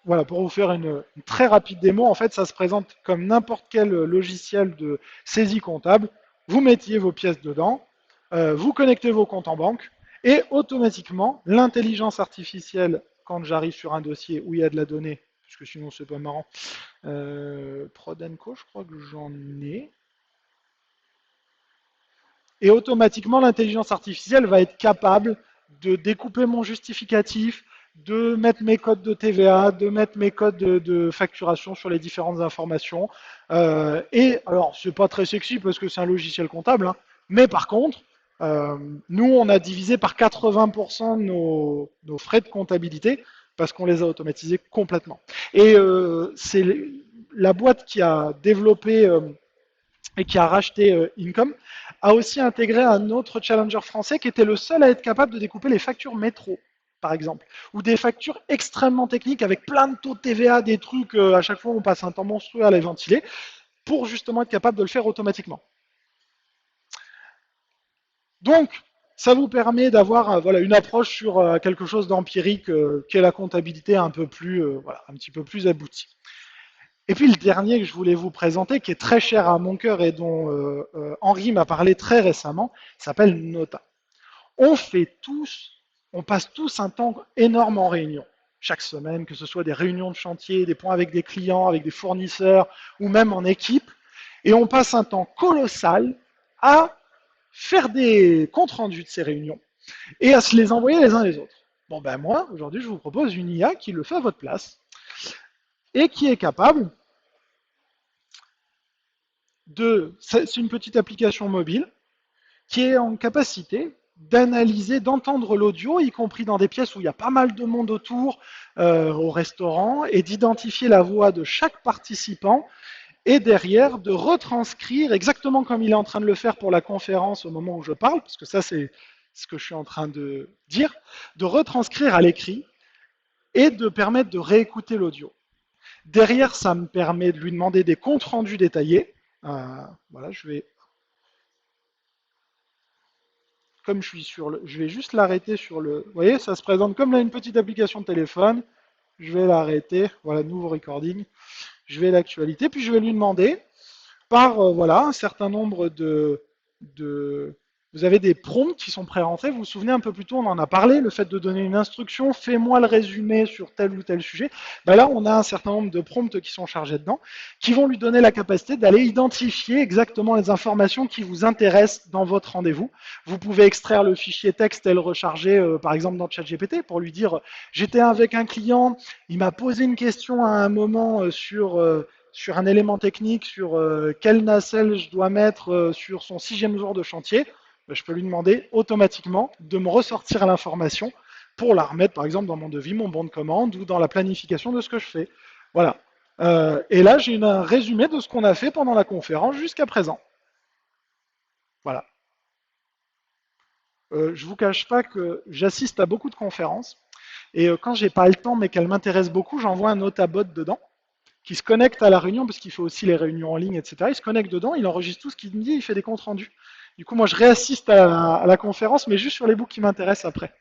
voilà, pour vous faire une très rapide démo, en fait, ça se présente comme n'importe quel logiciel de saisie comptable. Vous mettiez vos pièces dedans, vous connectez vos comptes en banque, et automatiquement, l'intelligence artificielle, quand j'arrive sur un dossier où il y a de la donnée, parce que sinon c'est pas marrant, Prod & Co, je crois que j'en ai, et automatiquement, l'intelligence artificielle va être capable de découper mon justificatif, de mettre mes codes de TVA, de mettre mes codes de facturation sur les différentes informations. Et alors, c'est pas très sexy parce que c'est un logiciel comptable, hein, mais par contre, nous, on a divisé par 80% nos frais de comptabilité parce qu'on les a automatisés complètement. Et c'est la boîte qui a développé et qui a racheté Income, a aussi intégré un autre challenger français qui était le seul à être capable de découper les factures métro, par exemple, ou des factures extrêmement techniques avec plein de taux de TVA, des trucs, à chaque fois on passe un temps monstrueux à les ventiler, pour justement être capable de le faire automatiquement. Donc, ça vous permet d'avoir voilà, une approche sur quelque chose d'empirique qu'est la comptabilité un peu plus, voilà, un petit peu plus aboutie. Et puis le dernier que je voulais vous présenter, qui est très cher à mon cœur et dont Henri m'a parlé très récemment, s'appelle Nota. On fait tous, on passe tous un temps énorme en réunion, chaque semaine, que ce soit des réunions de chantier, des points avec des clients, avec des fournisseurs, ou même en équipe, et on passe un temps colossal à faire des comptes rendus de ces réunions et à se les envoyer les uns les autres. Bon ben moi, aujourd'hui, je vous propose une IA qui le fait à votre place et qui est capable c'est une petite application mobile qui est en capacité d'analyser, d'entendre l'audio, y compris dans des pièces où il y a pas mal de monde autour, au restaurant, et d'identifier la voix de chaque participant, et derrière de retranscrire exactement comme il est en train de le faire pour la conférence au moment où je parle, parce que ça c'est ce que je suis en train de dire, de retranscrire à l'écrit et de permettre de réécouter l'audio. Derrière, ça me permet de lui demander des comptes rendus détaillés. Voilà, comme je suis sur je vais juste l'arrêter sur le, vous voyez, ça se présente comme là une petite application de téléphone. Je vais l'arrêter, voilà, nouveau recording. Je vais l'actualité, puis je vais lui demander par voilà un certain nombre de vous avez des prompts qui sont pré-rentrés. Vous vous souvenez un peu plus tôt, on en a parlé, le fait de donner une instruction, fais-moi le résumé sur tel ou tel sujet. Ben là, on a un certain nombre de prompts qui sont chargés dedans, qui vont lui donner la capacité d'aller identifier exactement les informations qui vous intéressent dans votre rendez-vous. Vous pouvez extraire le fichier texte et le recharger, par exemple, dans ChatGPT pour lui dire, j'étais avec un client, il m'a posé une question à un moment sur un élément technique, sur quelle nacelle je dois mettre sur son 6e jour de chantier, je peux lui demander automatiquement de me ressortir l'information pour la remettre, par exemple, dans mon devis, mon bon de commande ou dans la planification de ce que je fais. Voilà. Et là, j'ai un résumé de ce qu'on a fait pendant la conférence jusqu'à présent. Voilà. Je vous cache pas que j'assiste à beaucoup de conférences et quand j'ai pas le temps mais qu'elles m'intéressent beaucoup, j'envoie un notabot dedans qui se connecte à la réunion, parce qu'il fait aussi les réunions en ligne, etc. Il se connecte dedans, il enregistre tout ce qu'il me dit, il fait des comptes rendus. Du coup, moi, je réassiste à la conférence, mais juste sur les bouts qui m'intéressent après.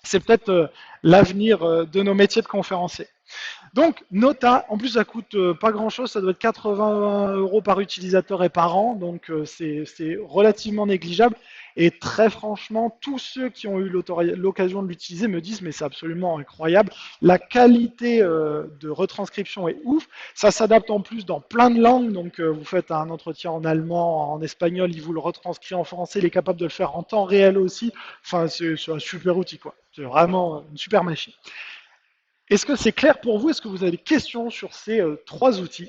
C'est peut-être l'avenir de nos métiers de conférencier. Donc, Nota, en plus, ça coûte pas grand-chose, ça doit être 80 € par utilisateur et par an, donc c'est relativement négligeable. Et très franchement, tous ceux qui ont eu l'occasion de l'utiliser me disent, mais c'est absolument incroyable. La qualité de retranscription est ouf. Ça s'adapte en plus dans plein de langues, donc vous faites un entretien en allemand, en espagnol, il vous le retranscrit en français, il est capable de le faire en temps réel aussi. Enfin, c'est un super outil, quoi. C'est vraiment une super machine. Est-ce que c'est clair pour vous? Est-ce que vous avez des questions sur ces 3 outils?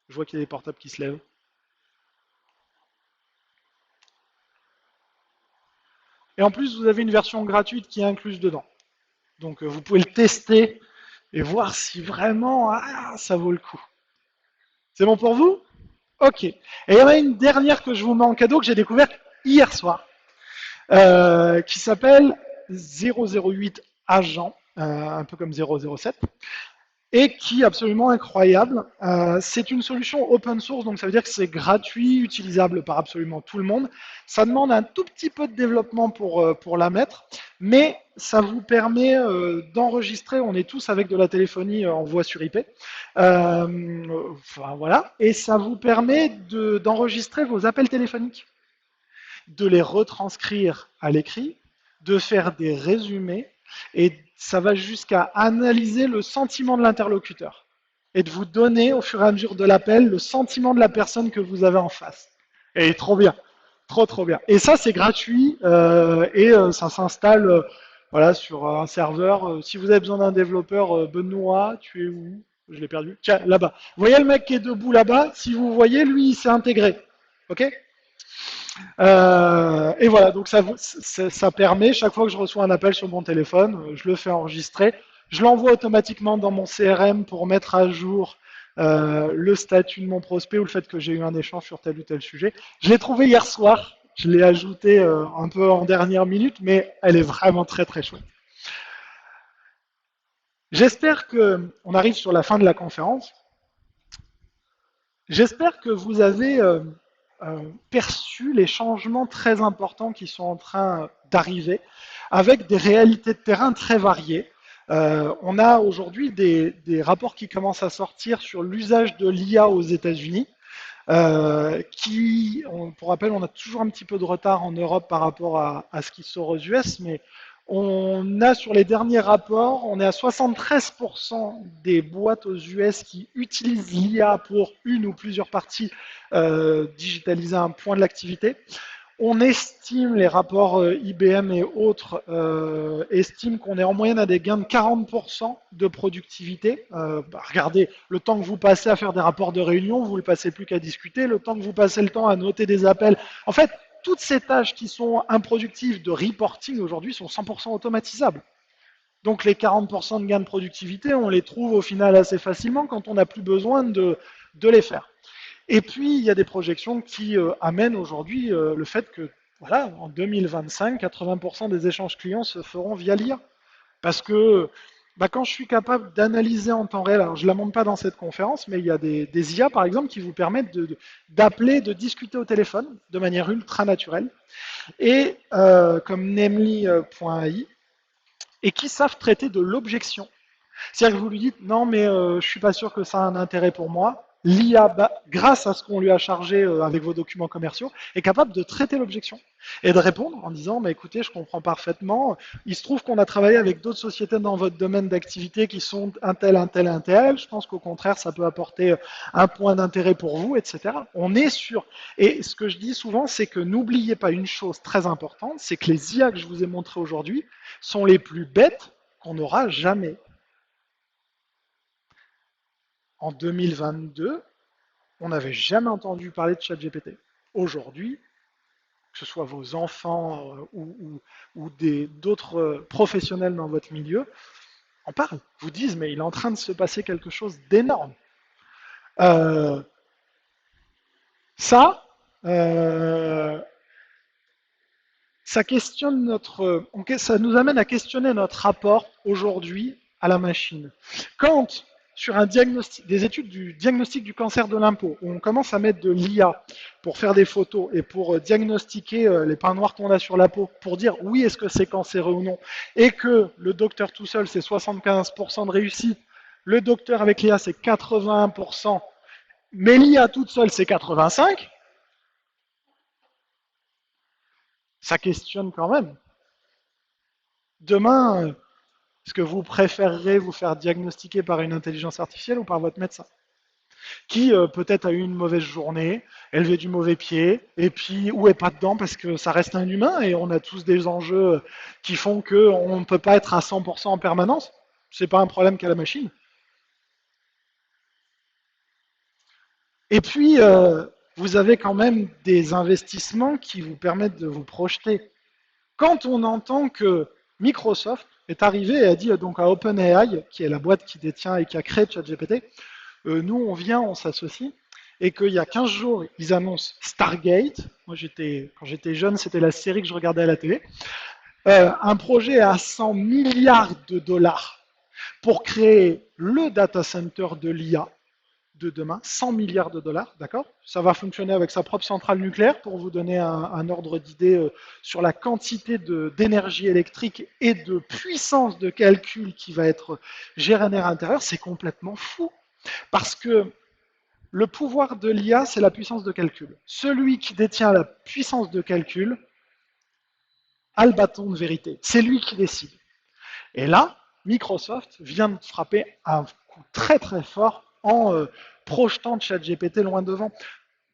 Je vois qu'il y a des portables qui se lèvent. Et en plus, vous avez une version gratuite qui est incluse dedans. Donc vous pouvez le tester et voir si vraiment ça vaut le coup. C'est bon pour vous? Ok. Et il y en a une dernière que je vous mets en cadeau que j'ai découverte hier soir, qui s'appelle 008 Agent, un peu comme 007. et qui est absolument incroyable. C'est une solution open source, donc ça veut dire que c'est gratuit, utilisable par absolument tout le monde. Ça demande un tout petit peu de développement pour la mettre, mais ça vous permet d'enregistrer, on est tous avec de la téléphonie en voix sur IP, enfin, voilà, et ça vous permet d'enregistrer vos appels téléphoniques, de les retranscrire à l'écrit, de faire des résumés, et ça va jusqu'à analyser le sentiment de l'interlocuteur et de vous donner au fur et à mesure de l'appel le sentiment de la personne que vous avez en face. Et trop bien, trop bien. Et ça c'est gratuit ça s'installe voilà sur un serveur. Si vous avez besoin d'un développeur, Benoît, tu es où? Je l'ai perdu. Tiens, là-bas. Vous voyez le mec qui est debout là-bas? Si vous voyez, lui, il s'est intégré. Ok? Et voilà, donc ça permet, chaque fois que je reçois un appel sur mon téléphone, je le fais enregistrer, je l'envoie automatiquement dans mon CRM pour mettre à jour le statut de mon prospect ou le fait que j'ai eu un échange sur tel ou tel sujet. Je l'ai trouvé hier soir, je l'ai ajouté un peu en dernière minute, mais elle est vraiment très chouette. J'espère qu'on arrive sur la fin de la conférence. J'espère que vous avez perçu les changements très importants qui sont en train d'arriver, avec des réalités de terrain très variées. On a aujourd'hui des rapports qui commencent à sortir sur l'usage de l'IA aux États-Unis. Pour rappel, on a toujours un petit peu de retard en Europe par rapport à ce qui sort aux US, mais on a sur les derniers rapports, on est à 73% des boîtes aux US qui utilisent l'IA pour une ou plusieurs parties digitaliser un point de l'activité. On estime, les rapports IBM et autres estiment qu'on est en moyenne à des gains de 40% de productivité. Regardez, le temps que vous passez à faire des rapports de réunion, vous ne le passez plus qu'à discuter. Le temps que vous passez le temps à noter des appels. En fait, toutes ces tâches qui sont improductives de reporting aujourd'hui sont 100% automatisables. Donc les 40% de gains de productivité, on les trouve au final assez facilement quand on n'a plus besoin de les faire. Et puis, il y a des projections qui amènent aujourd'hui le fait que, voilà, en 2025, 80% des échanges clients se feront via l'IA. Parce que quand je suis capable d'analyser en temps réel, alors je ne la montre pas dans cette conférence, mais il y a des IA, par exemple, qui vous permettent d'appeler, de discuter au téléphone de manière ultra naturelle, et comme Namely.ai, et qui savent traiter de l'objection. C'est-à-dire que vous lui dites, non, mais je ne suis pas sûr que ça a un intérêt pour moi. L'IA, grâce à ce qu'on lui a chargé avec vos documents commerciaux, est capable de traiter l'objection et de répondre en disant, écoutez, je comprends parfaitement. Il se trouve qu'on a travaillé avec d'autres sociétés dans votre domaine d'activité qui sont un tel. Je pense qu'au contraire, ça peut apporter un point d'intérêt pour vous, etc. On est sûr. Et ce que je dis souvent, c'est que n'oubliez pas une chose très importante, c'est que les IA que je vous ai montrées aujourd'hui sont les plus bêtes qu'on aura jamais. En 2022, on n'avait jamais entendu parler de ChatGPT. Aujourd'hui, que ce soit vos enfants ou d'autres professionnels dans votre milieu, en parlent, vous disent, mais il est en train de se passer quelque chose d'énorme. Ça questionne ça nous amène à questionner notre rapport aujourd'hui à la machine. Quand sur des études du diagnostic du cancer de l'impôt, où on commence à mettre de l'IA pour faire des photos et pour diagnostiquer les points noirs qu'on a sur la peau, pour dire oui, est-ce que c'est cancéreux ou non, et que le docteur tout seul, c'est 75% de réussite, le docteur avec l'IA, c'est 81%, mais l'IA toute seule, c'est 85%, ça questionne quand même. Demain, est-ce que vous préférerez vous faire diagnostiquer par une intelligence artificielle ou par votre médecin qui peut-être a eu une mauvaise journée, élevé du mauvais pied, et puis ou est pas dedans parce que ça reste un humain et on a tous des enjeux qui font qu'on ne peut pas être à 100% en permanence. C'est pas un problème qu'a la machine. Et puis, vous avez quand même des investissements qui vous permettent de vous projeter. Quand on entend que Microsoft est arrivé et a dit donc à OpenAI, qui est la boîte qui détient et qui a créé ChatGPT, nous on vient, on s'associe, et qu'il y a 15 jours, ils annoncent Stargate. Moi, quand j'étais jeune, c'était la série que je regardais à la télé. Un projet à 100 milliards de dollars pour créer le data center de l'IA de demain, 100 milliards de dollars, d'accord? Ça va fonctionner avec sa propre centrale nucléaire pour vous donner un ordre d'idée sur la quantité d'énergie électrique et de puissance de calcul qui va être générée à l'intérieur. C'est complètement fou. Parce que le pouvoir de l'IA, c'est la puissance de calcul. Celui qui détient la puissance de calcul a le bâton de vérité. C'est lui qui décide. Et là, Microsoft vient de frapper un coup très très fort en projetant ChatGPT loin devant.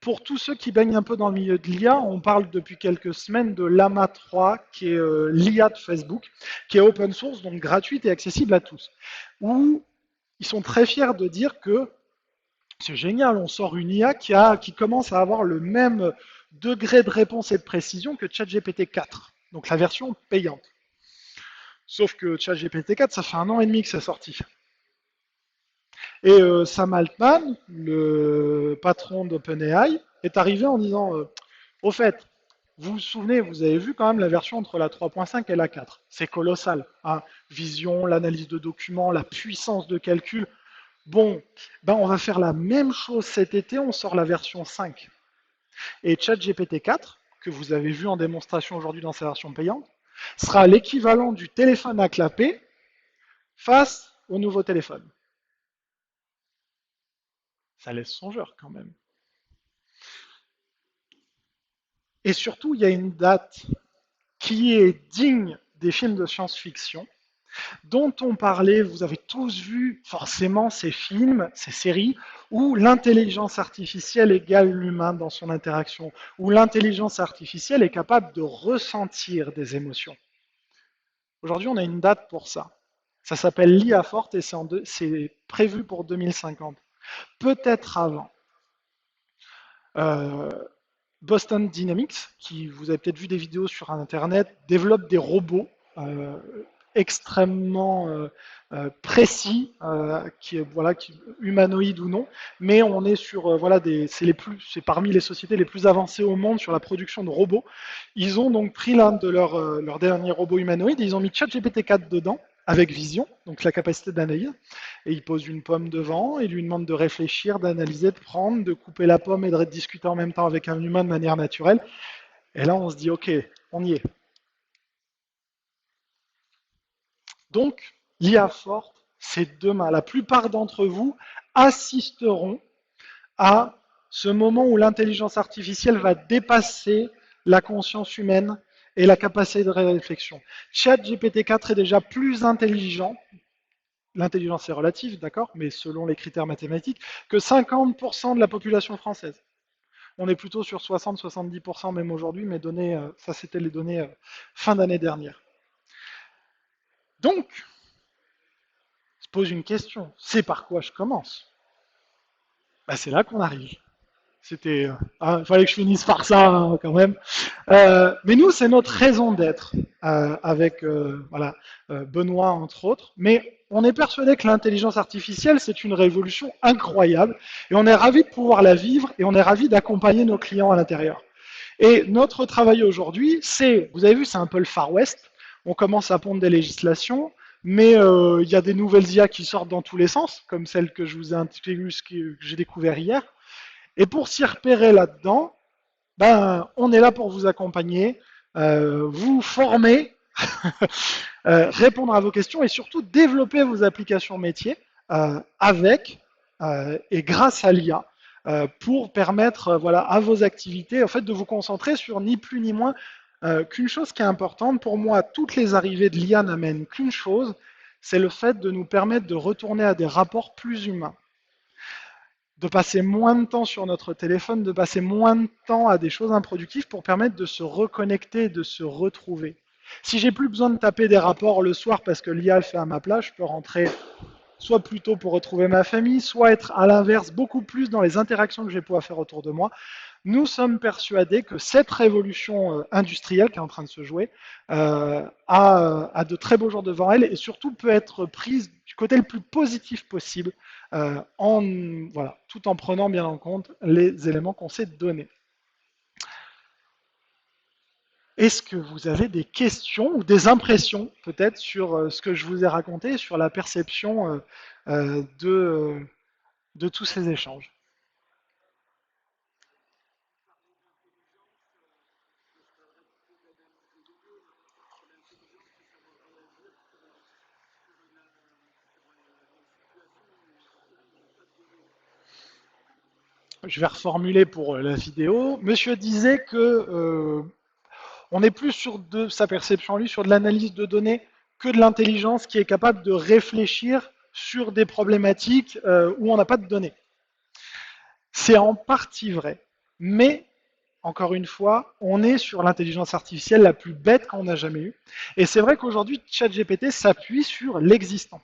Pour tous ceux qui baignent un peu dans le milieu de l'IA, on parle depuis quelques semaines de Llama 3, qui est l'IA de Facebook, qui est open source, donc gratuite et accessible à tous. Où ils sont très fiers de dire que c'est génial, on sort une IA qui commence à avoir le même degré de réponse et de précision que ChatGPT 4, donc la version payante. Sauf que ChatGPT 4, ça fait 1 an et demi que c'est sorti. Et Sam Altman, le patron d'OpenAI, est arrivé en disant au fait, vous vous souvenez, vous avez vu quand même la version entre la 3.5 et la 4. C'est colossal. Hein. Vision, l'analyse de documents, la puissance de calcul. Bon, ben on va faire la même chose cet été, on sort la version 5. Et ChatGPT 4, que vous avez vu en démonstration aujourd'hui dans sa version payante, sera l'équivalent du téléphone à clapper face au nouveau téléphone. Ça laisse songeur quand même. Et surtout, il y a une date qui est digne des films de science-fiction, dont on parlait, vous avez tous vu forcément ces films, ces séries, où l'intelligence artificielle égale l'humain dans son interaction, où l'intelligence artificielle est capable de ressentir des émotions. Aujourd'hui, on a une date pour ça. Ça s'appelle l'IA forte et c'est prévu pour 2050. Peut-être avant. Euh, Boston Dynamics, qui vous avez peut-être vu des vidéos sur Internet, développe des robots extrêmement précis, humanoïdes ou non, mais on est sur c'est parmi les sociétés les plus avancées au monde sur la production de robots. Ils ont donc pris l'un de leurs derniers robots humanoïdes, et ils ont mis ChatGPT 4 dedans avec vision, donc la capacité d'analyse, et ils posent une pomme devant et lui demandent de réfléchir, d'analyser, de prendre, de couper la pomme et de discuter en même temps avec un humain de manière naturelle. Et là, on se dit, ok, on y est. Donc, l'IA forte, c'est demain. La plupart d'entre vous assisteront à ce moment où l'intelligence artificielle va dépasser la conscience humaine et la capacité de réflexion. ChatGPT 4 est déjà plus intelligent, l'intelligence est relative, d'accord, mais selon les critères mathématiques, que 50% de la population française. On est plutôt sur 60-70% même aujourd'hui, mais ça c'était les données fin d'année dernière. Donc, se pose une question, c'est par quoi je commence? Ben, c'est là qu'on arrive. Il fallait que je finisse par ça hein, quand même. Mais nous, c'est notre raison d'être avec Benoît entre autres. Mais on est persuadé que l'intelligence artificielle, c'est une révolution incroyable et on est ravi de pouvoir la vivre et on est ravi d'accompagner nos clients à l'intérieur. Et notre travail aujourd'hui, vous avez vu, c'est un peu le Far West. On commence à pondre des législations, mais il y a des nouvelles IA qui sortent dans tous les sens, comme celle que je vous ai introduite, que j'ai découvert hier. Et pour s'y repérer là-dedans, on est là pour vous accompagner, vous former, répondre à vos questions et surtout développer vos applications métiers avec et grâce à l'IA pour permettre à vos activités en fait, de vous concentrer sur ni plus ni moins qu'une chose qui est importante. Pour moi, toutes les arrivées de l'IA n'amènent qu'une chose, c'est le fait de nous permettre de retourner à des rapports plus humains, de passer moins de temps sur notre téléphone, de passer moins de temps à des choses improductives pour permettre de se reconnecter, de se retrouver. Si j'ai plus besoin de taper des rapports le soir parce que l'IA le fait à ma place, je peux rentrer soit plus tôt pour retrouver ma famille, soit être à l'inverse beaucoup plus dans les interactions que je vais pouvoir faire autour de moi. Nous sommes persuadés que cette révolution industrielle qui est en train de se jouer a de très beaux jours devant elle et surtout peut être prise du côté le plus positif possible, tout en prenant bien en compte les éléments qu'on s'est donnés. Est-ce que vous avez des questions ou des impressions peut-être sur ce que je vous ai raconté, sur la perception de tous ces échanges? Je vais reformuler pour la vidéo. Monsieur disait que on est plus sur de sa perception, lui, sur de l'analyse de données que de l'intelligence qui est capable de réfléchir sur des problématiques où on n'a pas de données. C'est en partie vrai, mais encore une fois, on est sur l'intelligence artificielle la plus bête qu'on a jamais eue. Et c'est vrai qu'aujourd'hui, ChatGPT s'appuie sur l'existant.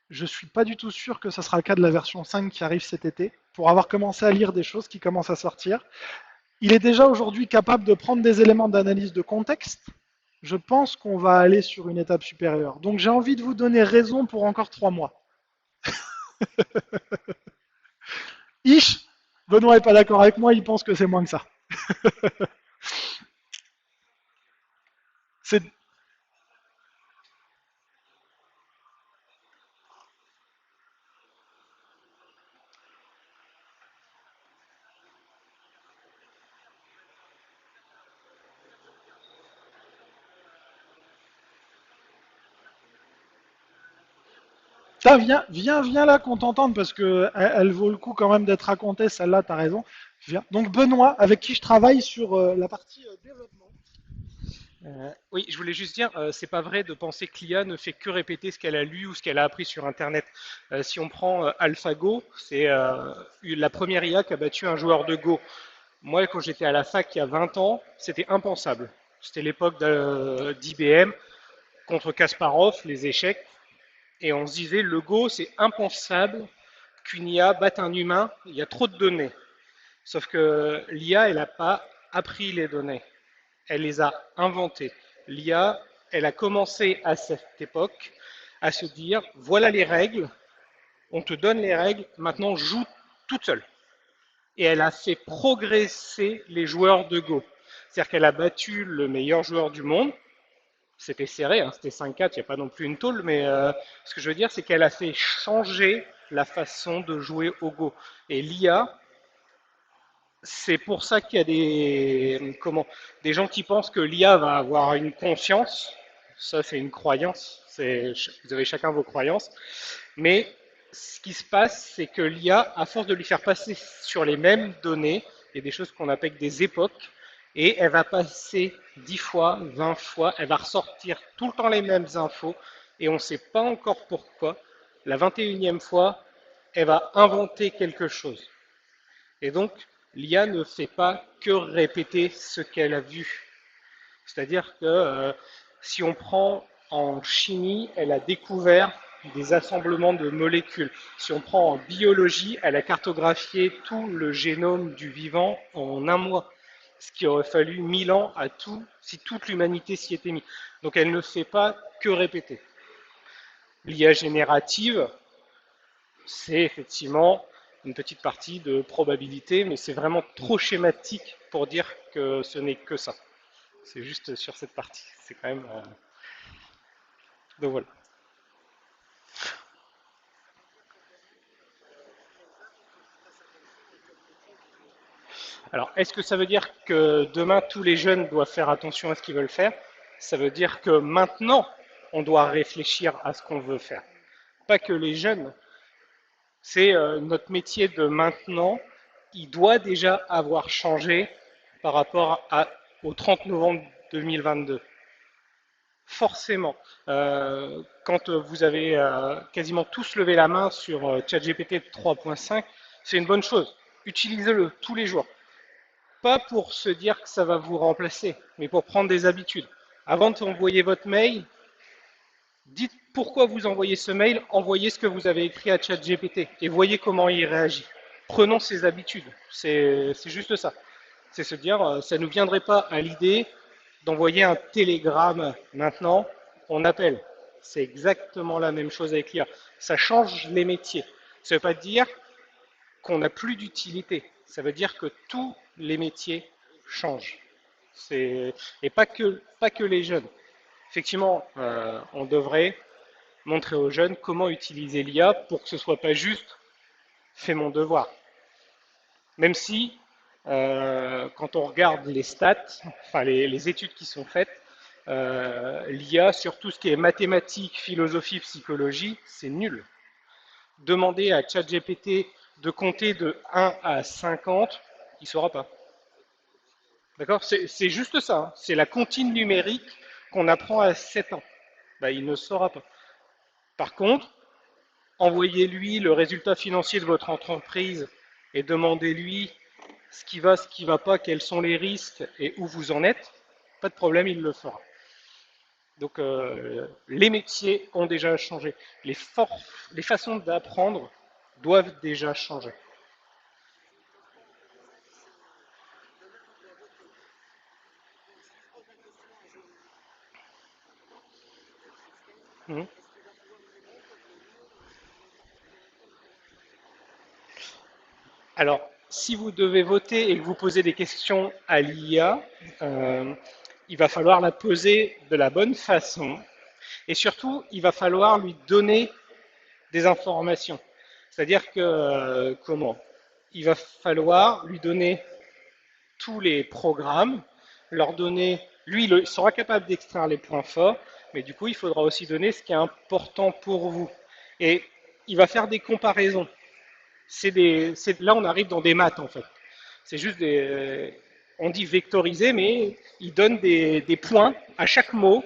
Je ne suis pas du tout sûr que ce sera le cas de la version 5 qui arrive cet été, pour avoir commencé à lire des choses qui commencent à sortir. Il est déjà aujourd'hui capable de prendre des éléments d'analyse de contexte. Je pense qu'on va aller sur une étape supérieure. Donc j'ai envie de vous donner raison pour encore 3 mois. Ish, Benoît n'est pas d'accord avec moi, il pense que c'est moins que ça. C'est viens là qu'on t'entende parce que elle vaut le coup quand même d'être racontée, celle-là, t'as raison. Viens. Donc Benoît, avec qui je travaille sur la partie développement. Oui, je voulais juste dire, c'est pas vrai de penser que l'IA ne fait que répéter ce qu'elle a lu ou ce qu'elle a appris sur Internet. Si on prend AlphaGo, c'est la première IA qui a battu un joueur de Go. Moi, quand j'étais à la fac il y a 20 ans, c'était impensable. C'était l'époque d'IBM contre Kasparov, les échecs, et on se disait, le Go, c'est impensable qu'une IA batte un humain, il y a trop de données. Sauf que l'IA, elle n'a pas appris les données, elle les a inventées. L'IA, elle a commencé à cette époque à se dire, voilà les règles, on te donne les règles, maintenant joue toute seule. Et elle a fait progresser les joueurs de Go. C'est-à-dire qu'elle a battu le meilleur joueur du monde. C'était serré, hein, c'était 5-4, il n'y a pas non plus une tôle, mais ce que je veux dire, c'est qu'elle a fait changer la façon de jouer au Go. Et l'IA, c'est pour ça qu'il y a des gens qui pensent que l'IA va avoir une conscience. Ça, c'est une croyance. Vous avez chacun vos croyances. Mais ce qui se passe, c'est que l'IA, à force de lui faire passer sur les mêmes données, il y a des choses qu'on appelle des époques, et elle va passer 10 fois, 20 fois, elle va ressortir tout le temps les mêmes infos, et on ne sait pas encore pourquoi. La 21e fois, elle va inventer quelque chose. Et donc, l'IA ne fait pas que répéter ce qu'elle a vu. C'est-à-dire que si on prend en chimie, elle a découvert des assemblements de molécules. Si on prend en biologie, elle a cartographié tout le génome du vivant en un mois. Ce qui aurait fallu 1000 ans à tout, si toute l'humanité s'y était mise. Donc elle ne fait pas que répéter. L'IA générative, c'est effectivement une petite partie de probabilité, mais c'est vraiment trop schématique pour dire que ce n'est que ça. C'est juste sur cette partie. C'est quand même. Donc voilà. Alors, est-ce que ça veut dire que demain tous les jeunes doivent faire attention à ce qu'ils veulent faire? Ça veut dire que maintenant, on doit réfléchir à ce qu'on veut faire. Pas que les jeunes. C'est notre métier de maintenant. Il doit déjà avoir changé par rapport au 30 novembre 2022. Forcément. Quand vous avez quasiment tous levé la main sur ChatGPT 3.5, c'est une bonne chose. Utilisez-le tous les jours. Pas pour se dire que ça va vous remplacer, mais pour prendre des habitudes. Avant d'envoyer votre mail, dites pourquoi vous envoyez ce mail, envoyez ce que vous avez écrit à ChatGPT et voyez comment il réagit. Prenons ces habitudes. C'est juste ça. C'est se dire, ça ne nous viendrait pas à l'idée d'envoyer un télégramme maintenant, on appelle. C'est exactement la même chose avec l'IA. Ça change les métiers. Ça ne veut pas dire qu'on n'a plus d'utilité. Ça veut dire que tous les métiers changent. Et pas que les jeunes. Effectivement, on devrait montrer aux jeunes comment utiliser l'IA pour que ce soit pas juste fais mon devoir. Même si, quand on regarde les stats, enfin les études qui sont faites, l'IA sur tout ce qui est mathématiques, philosophie, psychologie, c'est nul. Demander à ChatGPT de compter de 1 à 50, il ne saura pas. D'accord? C'est juste ça, hein. C'est la comptine numérique qu'on apprend à 7 ans. Ben, il ne saura pas. Par contre, envoyez-lui le résultat financier de votre entreprise et demandez-lui ce qui va pas, quels sont les risques et où vous en êtes, pas de problème, il le fera. Donc les métiers ont déjà changé. Les façons d'apprendre doivent déjà changer. Mhm. Alors, si vous devez voter et que vous posez des questions à l'IA, il va falloir la poser de la bonne façon. Et surtout, il va falloir lui donner des informations. C'est-à-dire que, comment? Il va falloir lui donner tous les programmes, leur donner, lui, il sera capable d'extraire les points forts, mais du coup, il faudra aussi donner ce qui est important pour vous. Et il va faire des comparaisons. Là, on arrive dans des maths, en fait. C'est juste on dit vectoriser, mais il donne des points à chaque mot,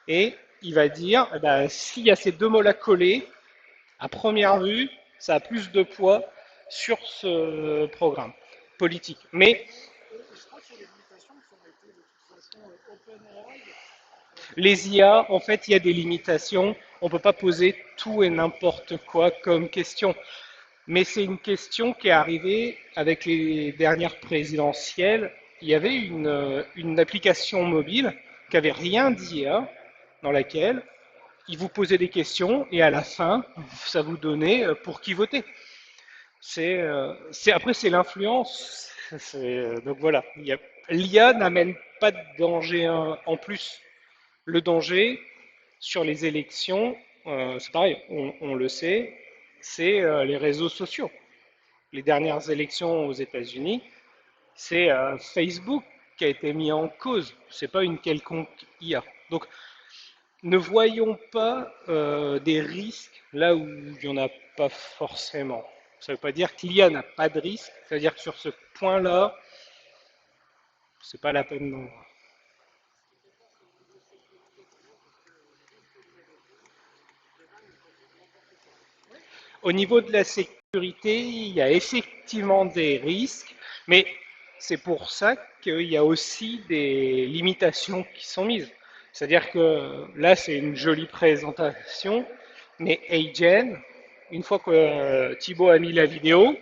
et il va dire, eh ben, s'il y a ces deux mots-là collés, à première vue, ça a plus de poids sur ce programme politique. Mais les IA, en fait, il y a des limitations. On ne peut pas poser tout et n'importe quoi comme question. Mais c'est une question qui est arrivée avec les dernières présidentielles. Il y avait une application mobile qui avait rien d'IA, dans laquelle il vous posait des questions et à la fin, ça vous donnait pour qui voter. Après, c'est l'influence. Donc voilà, l'IA n'amène pas de danger en plus. Le danger sur les élections, c'est pareil, on le sait, c'est les réseaux sociaux. Les dernières élections aux États-Unis, c'est Facebook qui a été mis en cause. C'est pas une quelconque IA. Donc, ne voyons pas des risques là où il n'y en a pas forcément. Ça ne veut pas dire que l'IA n'a pas de risque. Ça veut dire que sur ce point-là, c'est pas la peine d'en voir. Au niveau de la sécurité, il y a effectivement des risques, mais c'est pour ça qu'il y a aussi des limitations qui sont mises. C'est-à-dire que là, c'est une jolie présentation, mais Agen, une fois que Thibaut a mis la vidéo,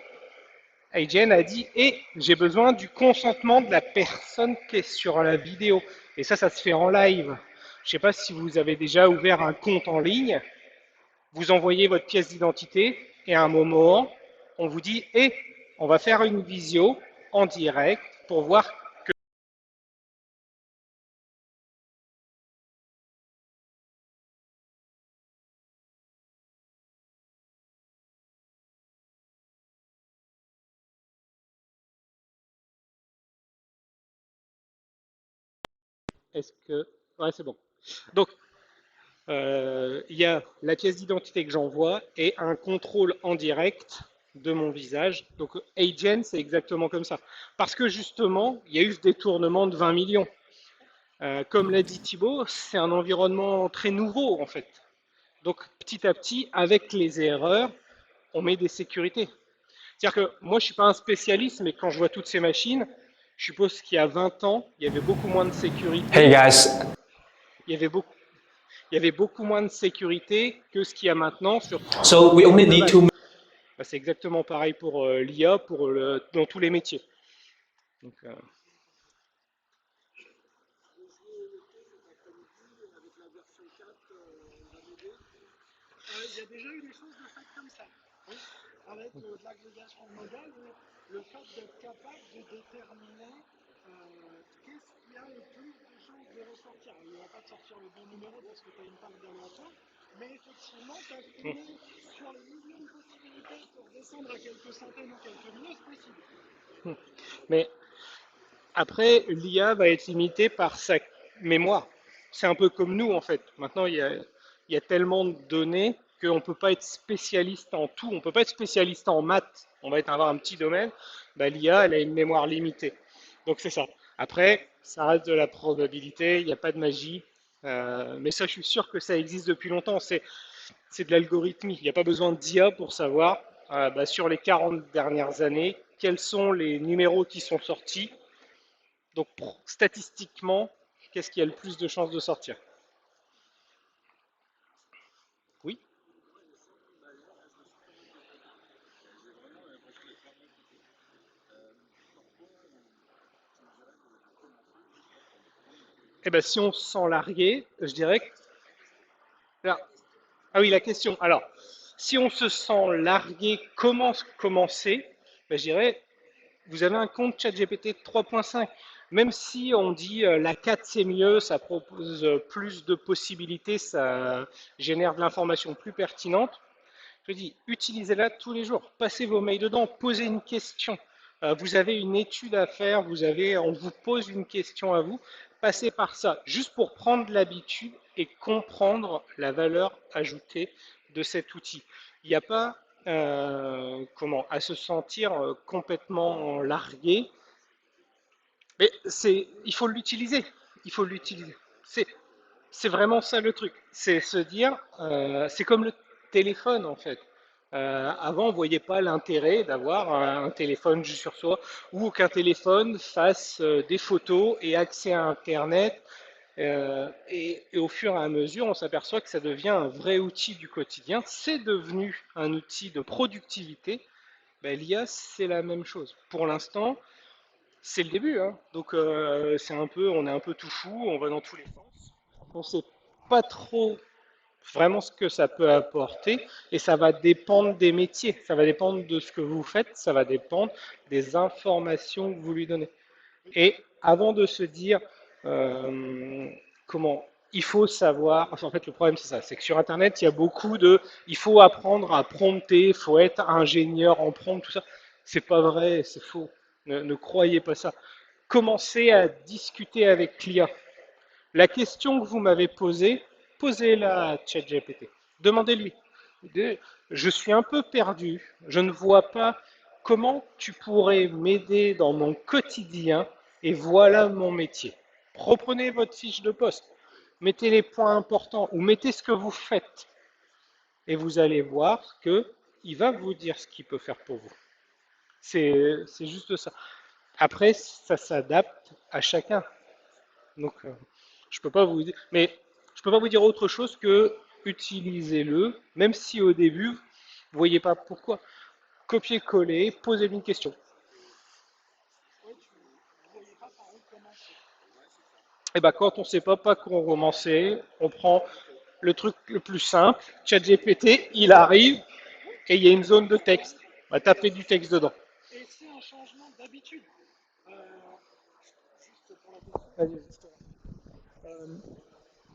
Agen a dit j'ai besoin du consentement de la personne qui est sur la vidéo. Et ça se fait en live. Je ne sais pas si vous avez déjà ouvert un compte en ligne. Vous envoyez votre pièce d'identité et à un moment, on vous dit on va faire une visio en direct pour voir que. Est-ce que. Ouais, c'est bon. Donc, il y a la pièce d'identité que j'envoie et un contrôle en direct de mon visage. Donc, Agen, c'est exactement comme ça. Parce que justement, il y a eu ce détournement de 20 millions. Comme l'a dit Thibault, c'est un environnement très nouveau en fait. Donc petit à petit, avec les erreurs, on met des sécurités. C'est-à-dire que moi, je ne suis pas un spécialiste, mais quand je vois toutes ces machines, je suppose qu'il y a 20 ans, il y avait beaucoup moins de sécurité. Hey guys. Il y avait beaucoup, il y avait beaucoup moins de sécurité que ce qu'il y a maintenant sur So we only need global. 2 Bah, c'est exactement pareil pour l'IA, dans tous les métiers. Donc, Il y a déjà eu des choses de faites comme ça, oui, avec de l'agrégation de modèles, le fait d'être capable de déterminer qu'est-ce qui a le plus de chances de ressortir. Il ne va pas te sortir le bon numéro parce que tu as une table d'aléatoire, mais effectivement, tu as Mm. fini sur les millions de possibilités pour descendre à quelques centaines ou quelques milliers, c'est possible. Mais après, l'IA va être limitée par sa mémoire. C'est un peu comme nous, en fait. Maintenant, il y a tellement de données qu'on ne peut pas être spécialiste en tout. On ne peut pas être spécialiste en maths. On va avoir un petit domaine. Bah, l'IA, elle a une mémoire limitée. Donc, c'est ça. Après, ça reste de la probabilité. Il n'y a pas de magie. Mais ça, je suis sûr que ça existe depuis longtemps. C'est de l'algorithmie. Il n'y a pas besoin d'IA pour savoir, bah, sur les 40 dernières années, quels sont les numéros qui sont sortis. Donc, statistiquement, qu'est-ce qui a le plus de chances de sortir? Oui. Eh bien, si on se sent largué, je dirais que... Ah oui, la question. Alors, si on se sent largué, comment commencer? Ben, je dirais, vous avez un compte ChatGPT 3.5. Même si on dit la 4 c'est mieux, ça propose plus de possibilités, ça génère de l'information plus pertinente, je dis, utilisez-la tous les jours. Passez vos mails dedans, posez une question. Vous avez une étude à faire, on vous pose une question à vous. Passez par ça, juste pour prendre l'habitude et comprendre la valeur ajoutée de cet outil. Il n'y a pas à se sentir complètement largué, mais il faut l'utiliser. Il faut l'utiliser. C'est, c'est vraiment ça le truc. C'est se dire, c'est comme le téléphone en fait. Avant, on ne voyait pas l'intérêt d'avoir un téléphone juste sur soi ou qu'un téléphone fasse des photos et accès à Internet. Et au fur et à mesure, on s'aperçoit que ça devient un vrai outil du quotidien. C'est devenu un outil de productivité. Ben, l'IA, c'est la même chose. Pour l'instant, c'est le début, hein. Donc on est un peu tout fou, on va dans tous les sens. On ne sait pas trop vraiment ce que ça peut apporter et ça va dépendre des métiers, ça va dépendre de ce que vous faites, ça va dépendre des informations que vous lui donnez. Et avant de se dire euh, comment il faut savoir, enfin, en fait le problème c'est ça, c'est que sur Internet il y a beaucoup de, il faut apprendre à prompter, il faut être ingénieur en prompt, tout ça. C'est pas vrai, c'est faux. Ne croyez pas ça. Commencez à discuter avec l'IA. La question que vous m'avez posée, posez-la à ChatGPT. Demandez-lui. Je suis un peu perdu. Je ne vois pas comment tu pourrais m'aider dans mon quotidien et voilà mon métier. Reprenez votre fiche de poste, mettez les points importants ou mettez ce que vous faites et vous allez voir que il va vous dire ce qu'il peut faire pour vous. C'est juste ça. Après, ça s'adapte à chacun. Donc, je peux pas vous dire, mais je peux pas vous dire autre chose que utilisez-le, même si au début vous voyez pas pourquoi. Copier-coller, posez-lui une question. Et ben quand on sait pas par quoi commencer, on prend le truc le plus simple. ChatGPT, il arrive et il y a une zone de texte. On va taper du texte dedans. Et c'est un changement d'habitude. Euh, juste pour la question.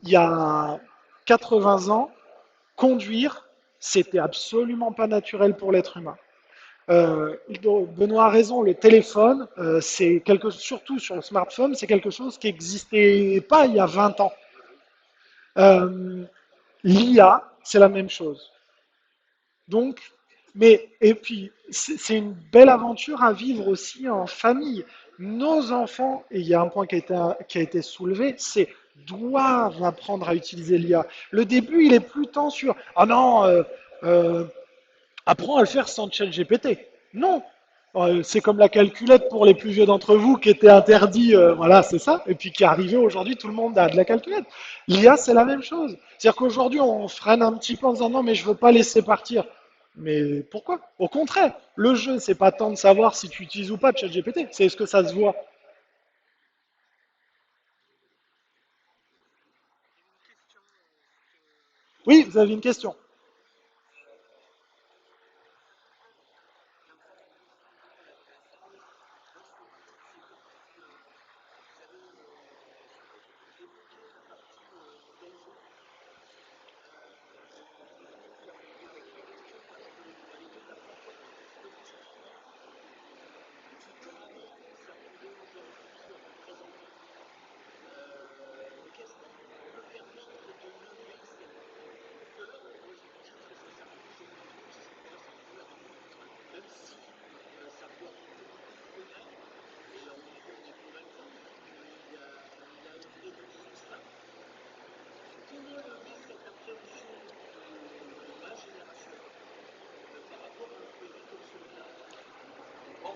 Il y a 80 ans, conduire, c'était absolument pas naturel pour l'être humain. Benoît a raison, le téléphone, surtout sur le smartphone, c'est quelque chose qui n'existait pas il y a 20 ans. Euh, L'IA, c'est la même chose. Donc, et puis, c'est une belle aventure à vivre aussi en famille. Nos enfants, et il y a un point qui a été soulevé, c'est doivent apprendre à utiliser l'IA. Le début, il est plus tant sur ah non, euh, apprends à le faire sans chat GPT. Non. C'est comme la calculette pour les plus vieux d'entre vous qui était interdit, voilà, c'est ça, et puis qui est arrivé aujourd'hui, tout le monde a de la calculette. L'IA, c'est la même chose. C'est-à-dire qu'aujourd'hui, on freine un petit peu en disant non, mais je veux pas laisser partir. Mais pourquoi? Au contraire, le jeu, c'est pas tant de savoir si tu utilises ou pas ChatGPT, c'est est-ce que ça se voit. Oui, vous avez une question.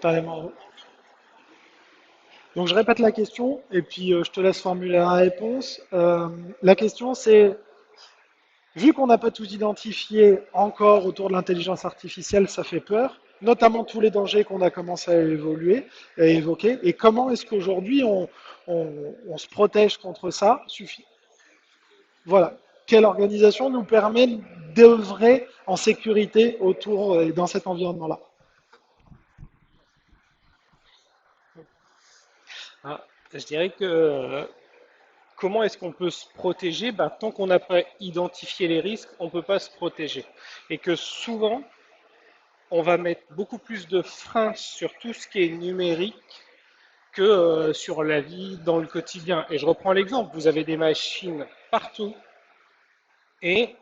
simultanément. Donc je répète la question et puis je te laisse formuler la réponse. La question c'est, vu qu'on n'a pas tout identifié encore autour de l'intelligence artificielle, ça fait peur, notamment tous les dangers qu'on a commencé à évoquer, et comment est-ce qu'aujourd'hui on se protège contre ça? Voilà. Quelle organisation nous permet d'œuvrer en sécurité autour et dans cet environnement-là? Ah, je dirais que comment est-ce qu'on peut se protéger? Ben, tant qu'on n'a pas identifié les risques, on ne peut pas se protéger. Et que souvent, on va mettre beaucoup plus de freins sur tout ce qui est numérique que sur la vie dans le quotidien. Et je reprends l'exemple, vous avez des machines partout et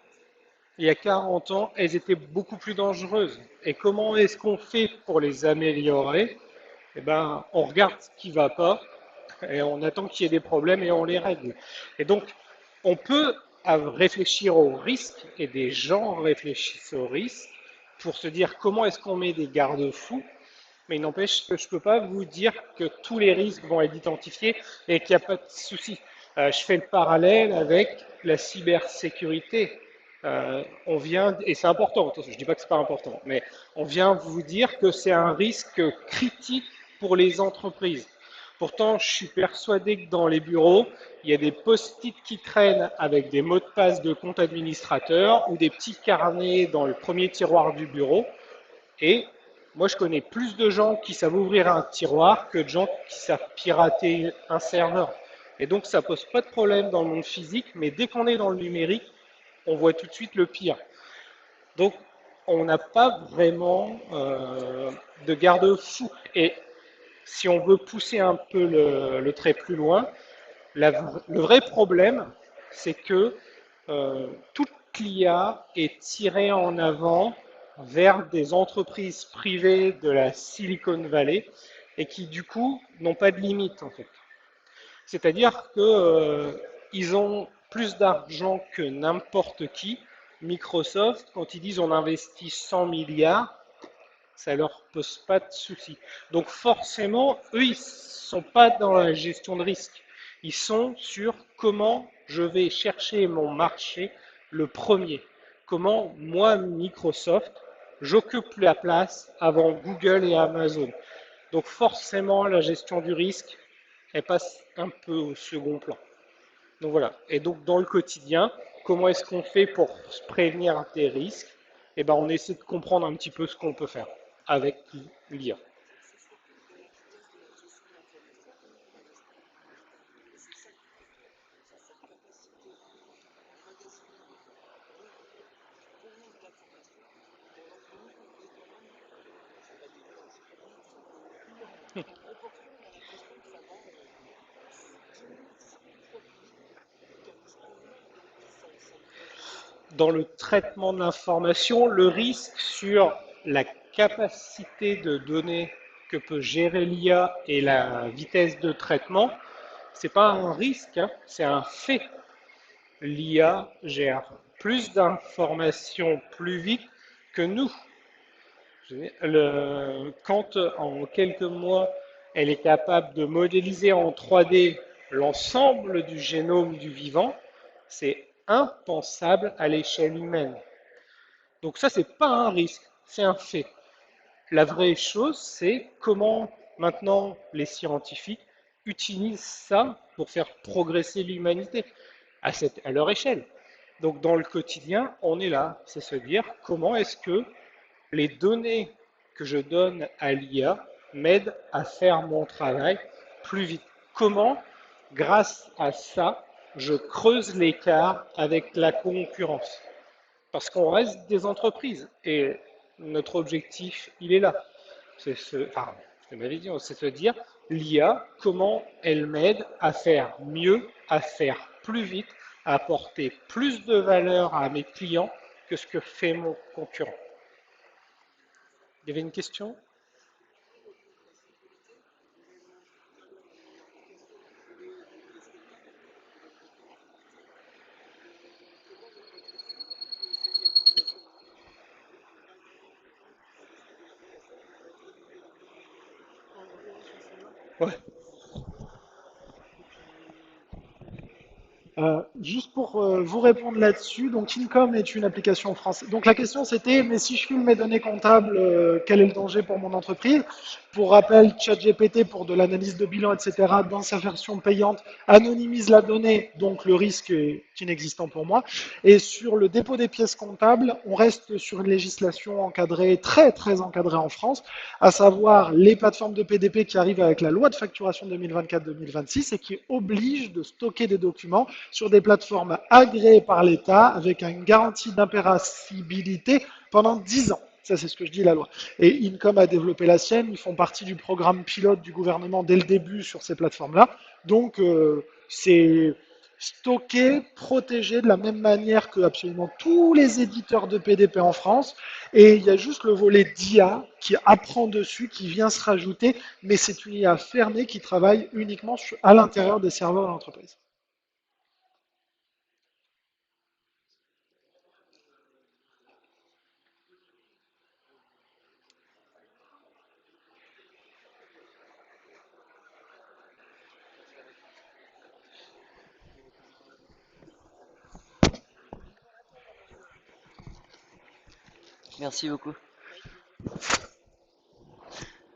il y a 40 ans, elles étaient beaucoup plus dangereuses. Et comment est-ce qu'on fait pour les améliorer? Eh ben, on regarde ce qui ne va pas et on attend qu'il y ait des problèmes et on les règle. Et donc, on peut réfléchir aux risques et des gens réfléchissent aux risques pour se dire comment est-ce qu'on met des garde-fous, mais il n'empêche que je ne peux pas vous dire que tous les risques vont être identifiés et qu'il n'y a pas de souci. Je fais le parallèle avec la cybersécurité. On vient, et c'est important, je ne dis pas que ce n'est pas important, mais on vient vous dire que c'est un risque critique pour les entreprises. Pourtant, je suis persuadé que dans les bureaux, il y a des post-it qui traînent avec des mots de passe de compte administrateur ou des petits carnets dans le premier tiroir du bureau. Et moi, je connais plus de gens qui savent ouvrir un tiroir que de gens qui savent pirater un serveur. Et donc, ça pose pas de problème dans le monde physique, mais dès qu'on est dans le numérique, on voit tout de suite le pire. Donc, on n'a pas vraiment de garde-fou. Et si on veut pousser un peu le trait plus loin, le vrai problème, c'est que toute l'IA est tirée en avant vers des entreprises privées de la Silicon Valley et qui du coup n'ont pas de limite en fait. C'est-à-dire que ils ont plus d'argent que n'importe qui. Microsoft, quand ils disent on investit 100 milliards, ça leur pose pas de soucis. Donc forcément, eux, ils sont pas dans la gestion de risque. Ils sont sur comment je vais chercher mon marché le premier. Comment moi, Microsoft, j'occupe la place avant Google et Amazon. Donc forcément, la gestion du risque, elle passe un peu au second plan. Donc voilà. Et donc dans le quotidien, comment est-ce qu'on fait pour se prévenir des risques? Eh ben, on essaie de comprendre un petit peu ce qu'on peut faire avec l'IA. Dans le traitement de l'information, le risque sur la capacité de données que peut gérer l'IA et la vitesse de traitement, c'est pas un risque, hein, c'est un fait. L'IA gère plus d'informations plus vite que nous. Quand en quelques mois, elle est capable de modéliser en 3D l'ensemble du génome du vivant, c'est impensable à l'échelle humaine. Donc ça, c'est pas un risque, c'est un fait. La vraie chose, c'est comment maintenant les scientifiques utilisent ça pour faire progresser l'humanité à leur échelle. Donc dans le quotidien, on est là, c'est se dire comment est-ce que les données que je donne à l'IA m'aident à faire mon travail plus vite. Comment, grâce à ça, je creuse l'écart avec la concurrence. Parce qu'on reste des entreprises et notre objectif, il est là. Enfin, je m'avais dit, c'est se dire, l'IA, comment elle m'aide à faire mieux, à faire plus vite, à apporter plus de valeur à mes clients que ce que fait mon concurrent. Il y avait une question? Ouais. Juste pour vous répondre là-dessus, donc Income est une application française. Donc la question c'était, mais si je filme mes données comptables, quel est le danger pour mon entreprise? Pour rappel, ChatGPT pour de l'analyse de bilan, etc., dans sa version payante, anonymise la donnée, donc le risque est inexistant pour moi. Et sur le dépôt des pièces comptables, on reste sur une législation encadrée, très très encadrée en France, à savoir les plateformes de PDP qui arrivent avec la loi de facturation 2024-2026 et qui obligent de stocker des documents sur des plateformes agréées par l'État avec une garantie d'impérabilité pendant 10 ans. Ça, c'est ce que je dis la loi. Et Income a développé la sienne. Ils font partie du programme pilote du gouvernement dès le début sur ces plateformes-là. Donc, c'est stocké, protégé de la même manière que absolument tous les éditeurs de PDP en France. Et il y a juste le volet d'IA qui apprend dessus, qui vient se rajouter, mais c'est une IA fermée qui travaille uniquement à l'intérieur des serveurs de l'entreprise. Merci beaucoup.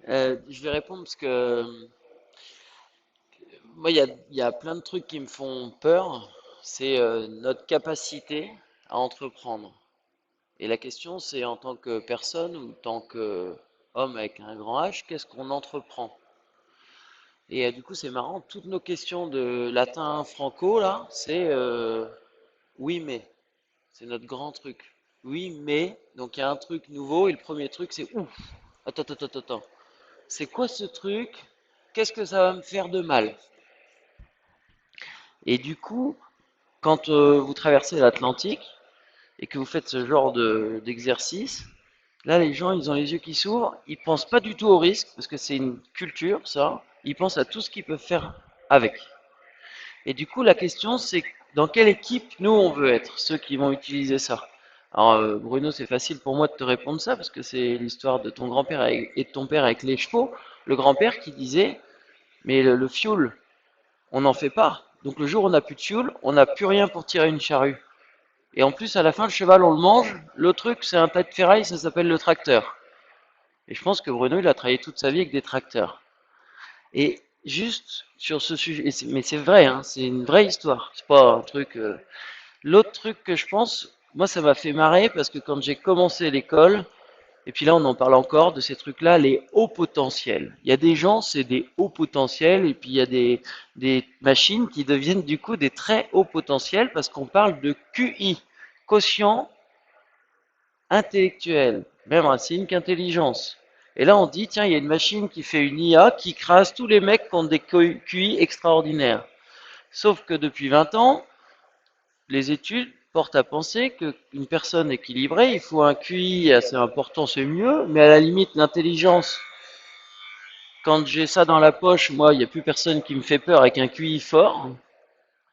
Je vais répondre parce que moi, il y a plein de trucs qui me font peur. C'est notre capacité à entreprendre. Et la question, c'est en tant que personne ou en tant qu'homme avec un grand H, qu'est-ce qu'on entreprend? Et du coup, c'est marrant, toutes nos questions de latin franco, là, c'est oui, mais. C'est notre grand truc. Oui, mais. Donc il y a un truc nouveau et le premier truc, c'est ouf. Attends, attends, attends, attends. C'est quoi ce truc? Qu'est-ce que ça va me faire de mal? Et du coup, quand vous traversez l'Atlantique et que vous faites ce genre d'exercice, là, les gens, ils ont les yeux qui s'ouvrent, ils pensent pas du tout au risque, parce que c'est une culture, ça. Ils pensent à tout ce qu'ils peuvent faire avec. Et du coup, la question, c'est dans quelle équipe nous on veut être, ceux qui vont utiliser ça. Alors, Bruno, c'est facile pour moi de te répondre ça, parce que c'est l'histoire de ton grand-père et de ton père avec les chevaux. Le grand-père qui disait, mais le fioul, on n'en fait pas. Donc le jour où on n'a plus de fioul, on n'a plus rien pour tirer une charrue. Et en plus, à la fin, le cheval, on le mange. Le truc, c'est un tas de ferraille, ça s'appelle le tracteur. Et je pense que Bruno, il a travaillé toute sa vie avec des tracteurs. Et juste sur ce sujet, mais c'est vrai, hein, c'est une vraie histoire. C'est pas un truc. L'autre truc que je pense, moi, ça m'a fait marrer parce que quand j'ai commencé l'école, et puis là, on en parle encore de ces trucs-là, les hauts potentiels. Il y a des gens, c'est des hauts potentiels, et puis il y a des machines qui deviennent du coup des très hauts potentiels parce qu'on parle de QI, quotient intellectuel, même racine qu'intelligence. Et là, on dit, tiens, il y a une machine qui fait une IA qui crase tous les mecs qui ont des QI extraordinaires. Sauf que depuis 20 ans, les études portent à penser qu'une personne équilibrée, il faut un QI assez important, c'est mieux, mais à la limite, l'intelligence, quand j'ai ça dans la poche, moi, il n'y a plus personne qui me fait peur avec un QI fort.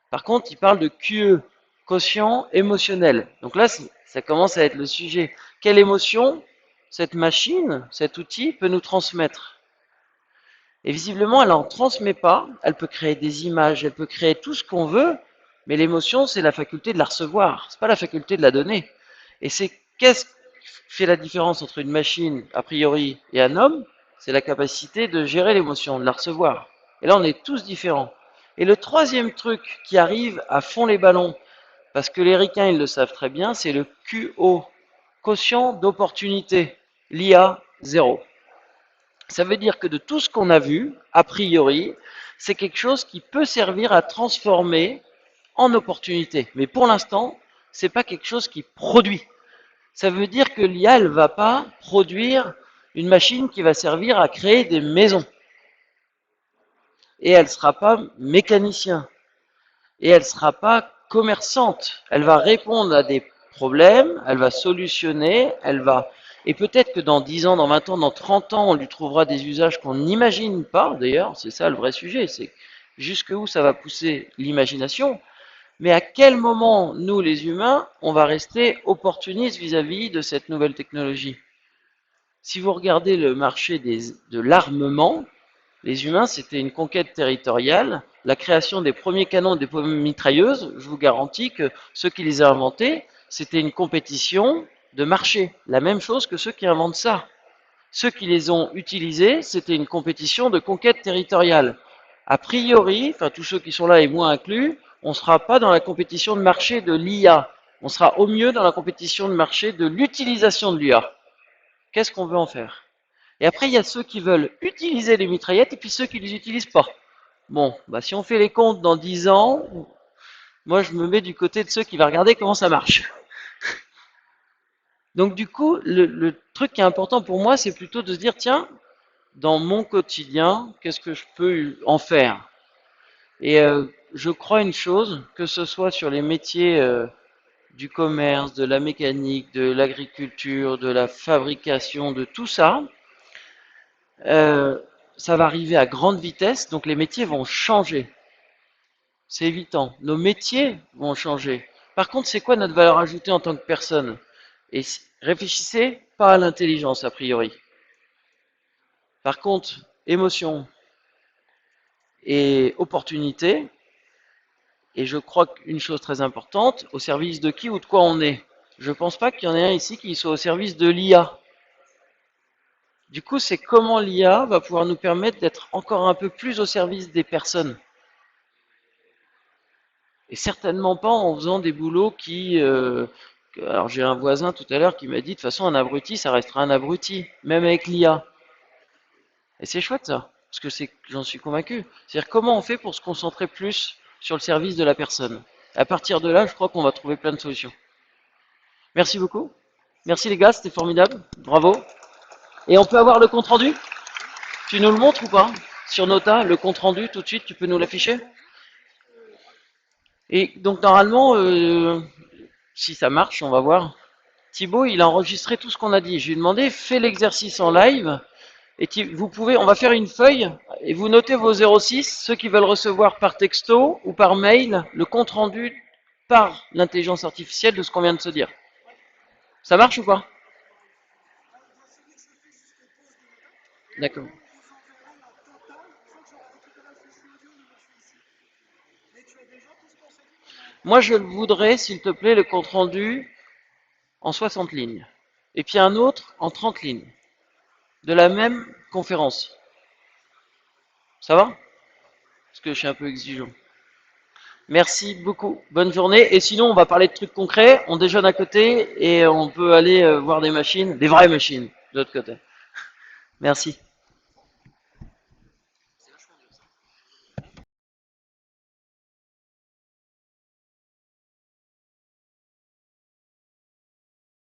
Par contre, il parle de QE, quotient émotionnel. Donc là, ça commence à être le sujet. Quelle émotion cette machine, cet outil peut nous transmettre? Et visiblement, elle n'en transmet pas. Elle peut créer des images, elle peut créer tout ce qu'on veut, mais l'émotion, c'est la faculté de la recevoir. C'est pas la faculté de la donner. Et c'est qu'est-ce qui fait la différence entre une machine, a priori, et un homme? C'est la capacité de gérer l'émotion, de la recevoir. Et là, on est tous différents. Et le troisième truc qui arrive à fond les ballons, parce que les ricains, ils le savent très bien, c'est le QO, quotient d'opportunité. L'IA, zéro. Ça veut dire que de tout ce qu'on a vu, a priori, c'est quelque chose qui peut servir à transformer en opportunité. Mais pour l'instant, c'est pas quelque chose qui produit. Ça veut dire que l'IA, elle va pas produire une machine qui va servir à créer des maisons. Et elle sera pas mécanicien. Et elle sera pas commerçante. Elle va répondre à des problèmes, elle va solutionner, elle va. Et peut-être que dans 10 ans, dans 20 ans, dans 30 ans, on lui trouvera des usages qu'on n'imagine pas, d'ailleurs, c'est ça le vrai sujet, c'est jusqu'où ça va pousser l'imagination, mais à quel moment, nous les humains, on va rester opportunistes vis-à-vis de cette nouvelle technologie? Si vous regardez le marché de l'armement, Les humains, c'était une conquête territoriale, la création des premiers canons et des premières mitrailleuses. Je vous garantis que ceux qui les ont inventés, c'était une compétition de marché. La même chose que ceux qui inventent ça. Ceux qui les ont utilisés, c'était une compétition de conquête territoriale. A priori, enfin tous ceux qui sont là et moi inclus, on ne sera pas dans la compétition de marché de l'IA. On sera au mieux dans la compétition de marché de l'utilisation de l'IA. Qu'est-ce qu'on veut en faire? Et après, il y a ceux qui veulent utiliser les mitraillettes et puis ceux qui ne les utilisent pas. Bon, bah si on fait les comptes dans 10 ans, moi je me mets du côté de ceux qui vont regarder comment ça marche. Donc du coup, le truc qui est important pour moi, c'est plutôt de se dire, tiens, dans mon quotidien, qu'est-ce que je peux en faire? Et je crois une chose, que ce soit sur les métiers du commerce, de la mécanique, de l'agriculture, de la fabrication, de tout ça, euh, ça va arriver à grande vitesse, donc les métiers vont changer. C'est évident. Nos métiers vont changer. Par contre, c'est quoi notre valeur ajoutée en tant que personne? Et réfléchissez pas à l'intelligence a priori. Par contre, émotion et opportunité, et je crois qu'une chose très importante, au service de qui ou de quoi on est. Je ne pense pas qu'il y en ait un ici qui soit au service de l'IA. Du coup, c'est comment l'IA va pouvoir nous permettre d'être encore un peu plus au service des personnes. Et certainement pas en faisant des boulots qui... alors j'ai un voisin tout à l'heure qui m'a dit, de toute façon, un abruti, ça restera un abruti, même avec l'IA. Et c'est chouette ça, parce que j'en suis convaincu. C'est-à-dire comment on fait pour se concentrer plus sur le service de la personne. À partir de là, je crois qu'on va trouver plein de solutions. Merci beaucoup. Merci les gars, c'était formidable. Bravo. Et on peut avoir le compte rendu? Tu nous le montres ou pas? Sur Nota, le compte rendu, tout de suite, tu peux nous l'afficher? Et donc normalement, si ça marche, on va voir. Thibaut, il a enregistré tout ce qu'on a dit. Je lui ai demandé, fais l'exercice en live. Et vous pouvez, on va faire une feuille et vous notez vos 06, ceux qui veulent recevoir par texto ou par mail le compte rendu par l'intelligence artificielle de ce qu'on vient de se dire. Ça marche ou pas? D'accord. Moi, je voudrais, s'il te plaît, le compte rendu en 60 lignes. Et puis un autre en 30 lignes. De la même conférence. Ça va? Parce que je suis un peu exigeant. Merci beaucoup. Bonne journée. Et sinon, on va parler de trucs concrets. On déjeune à côté et on peut aller voir des machines, des vraies machines, de l'autre côté. Merci.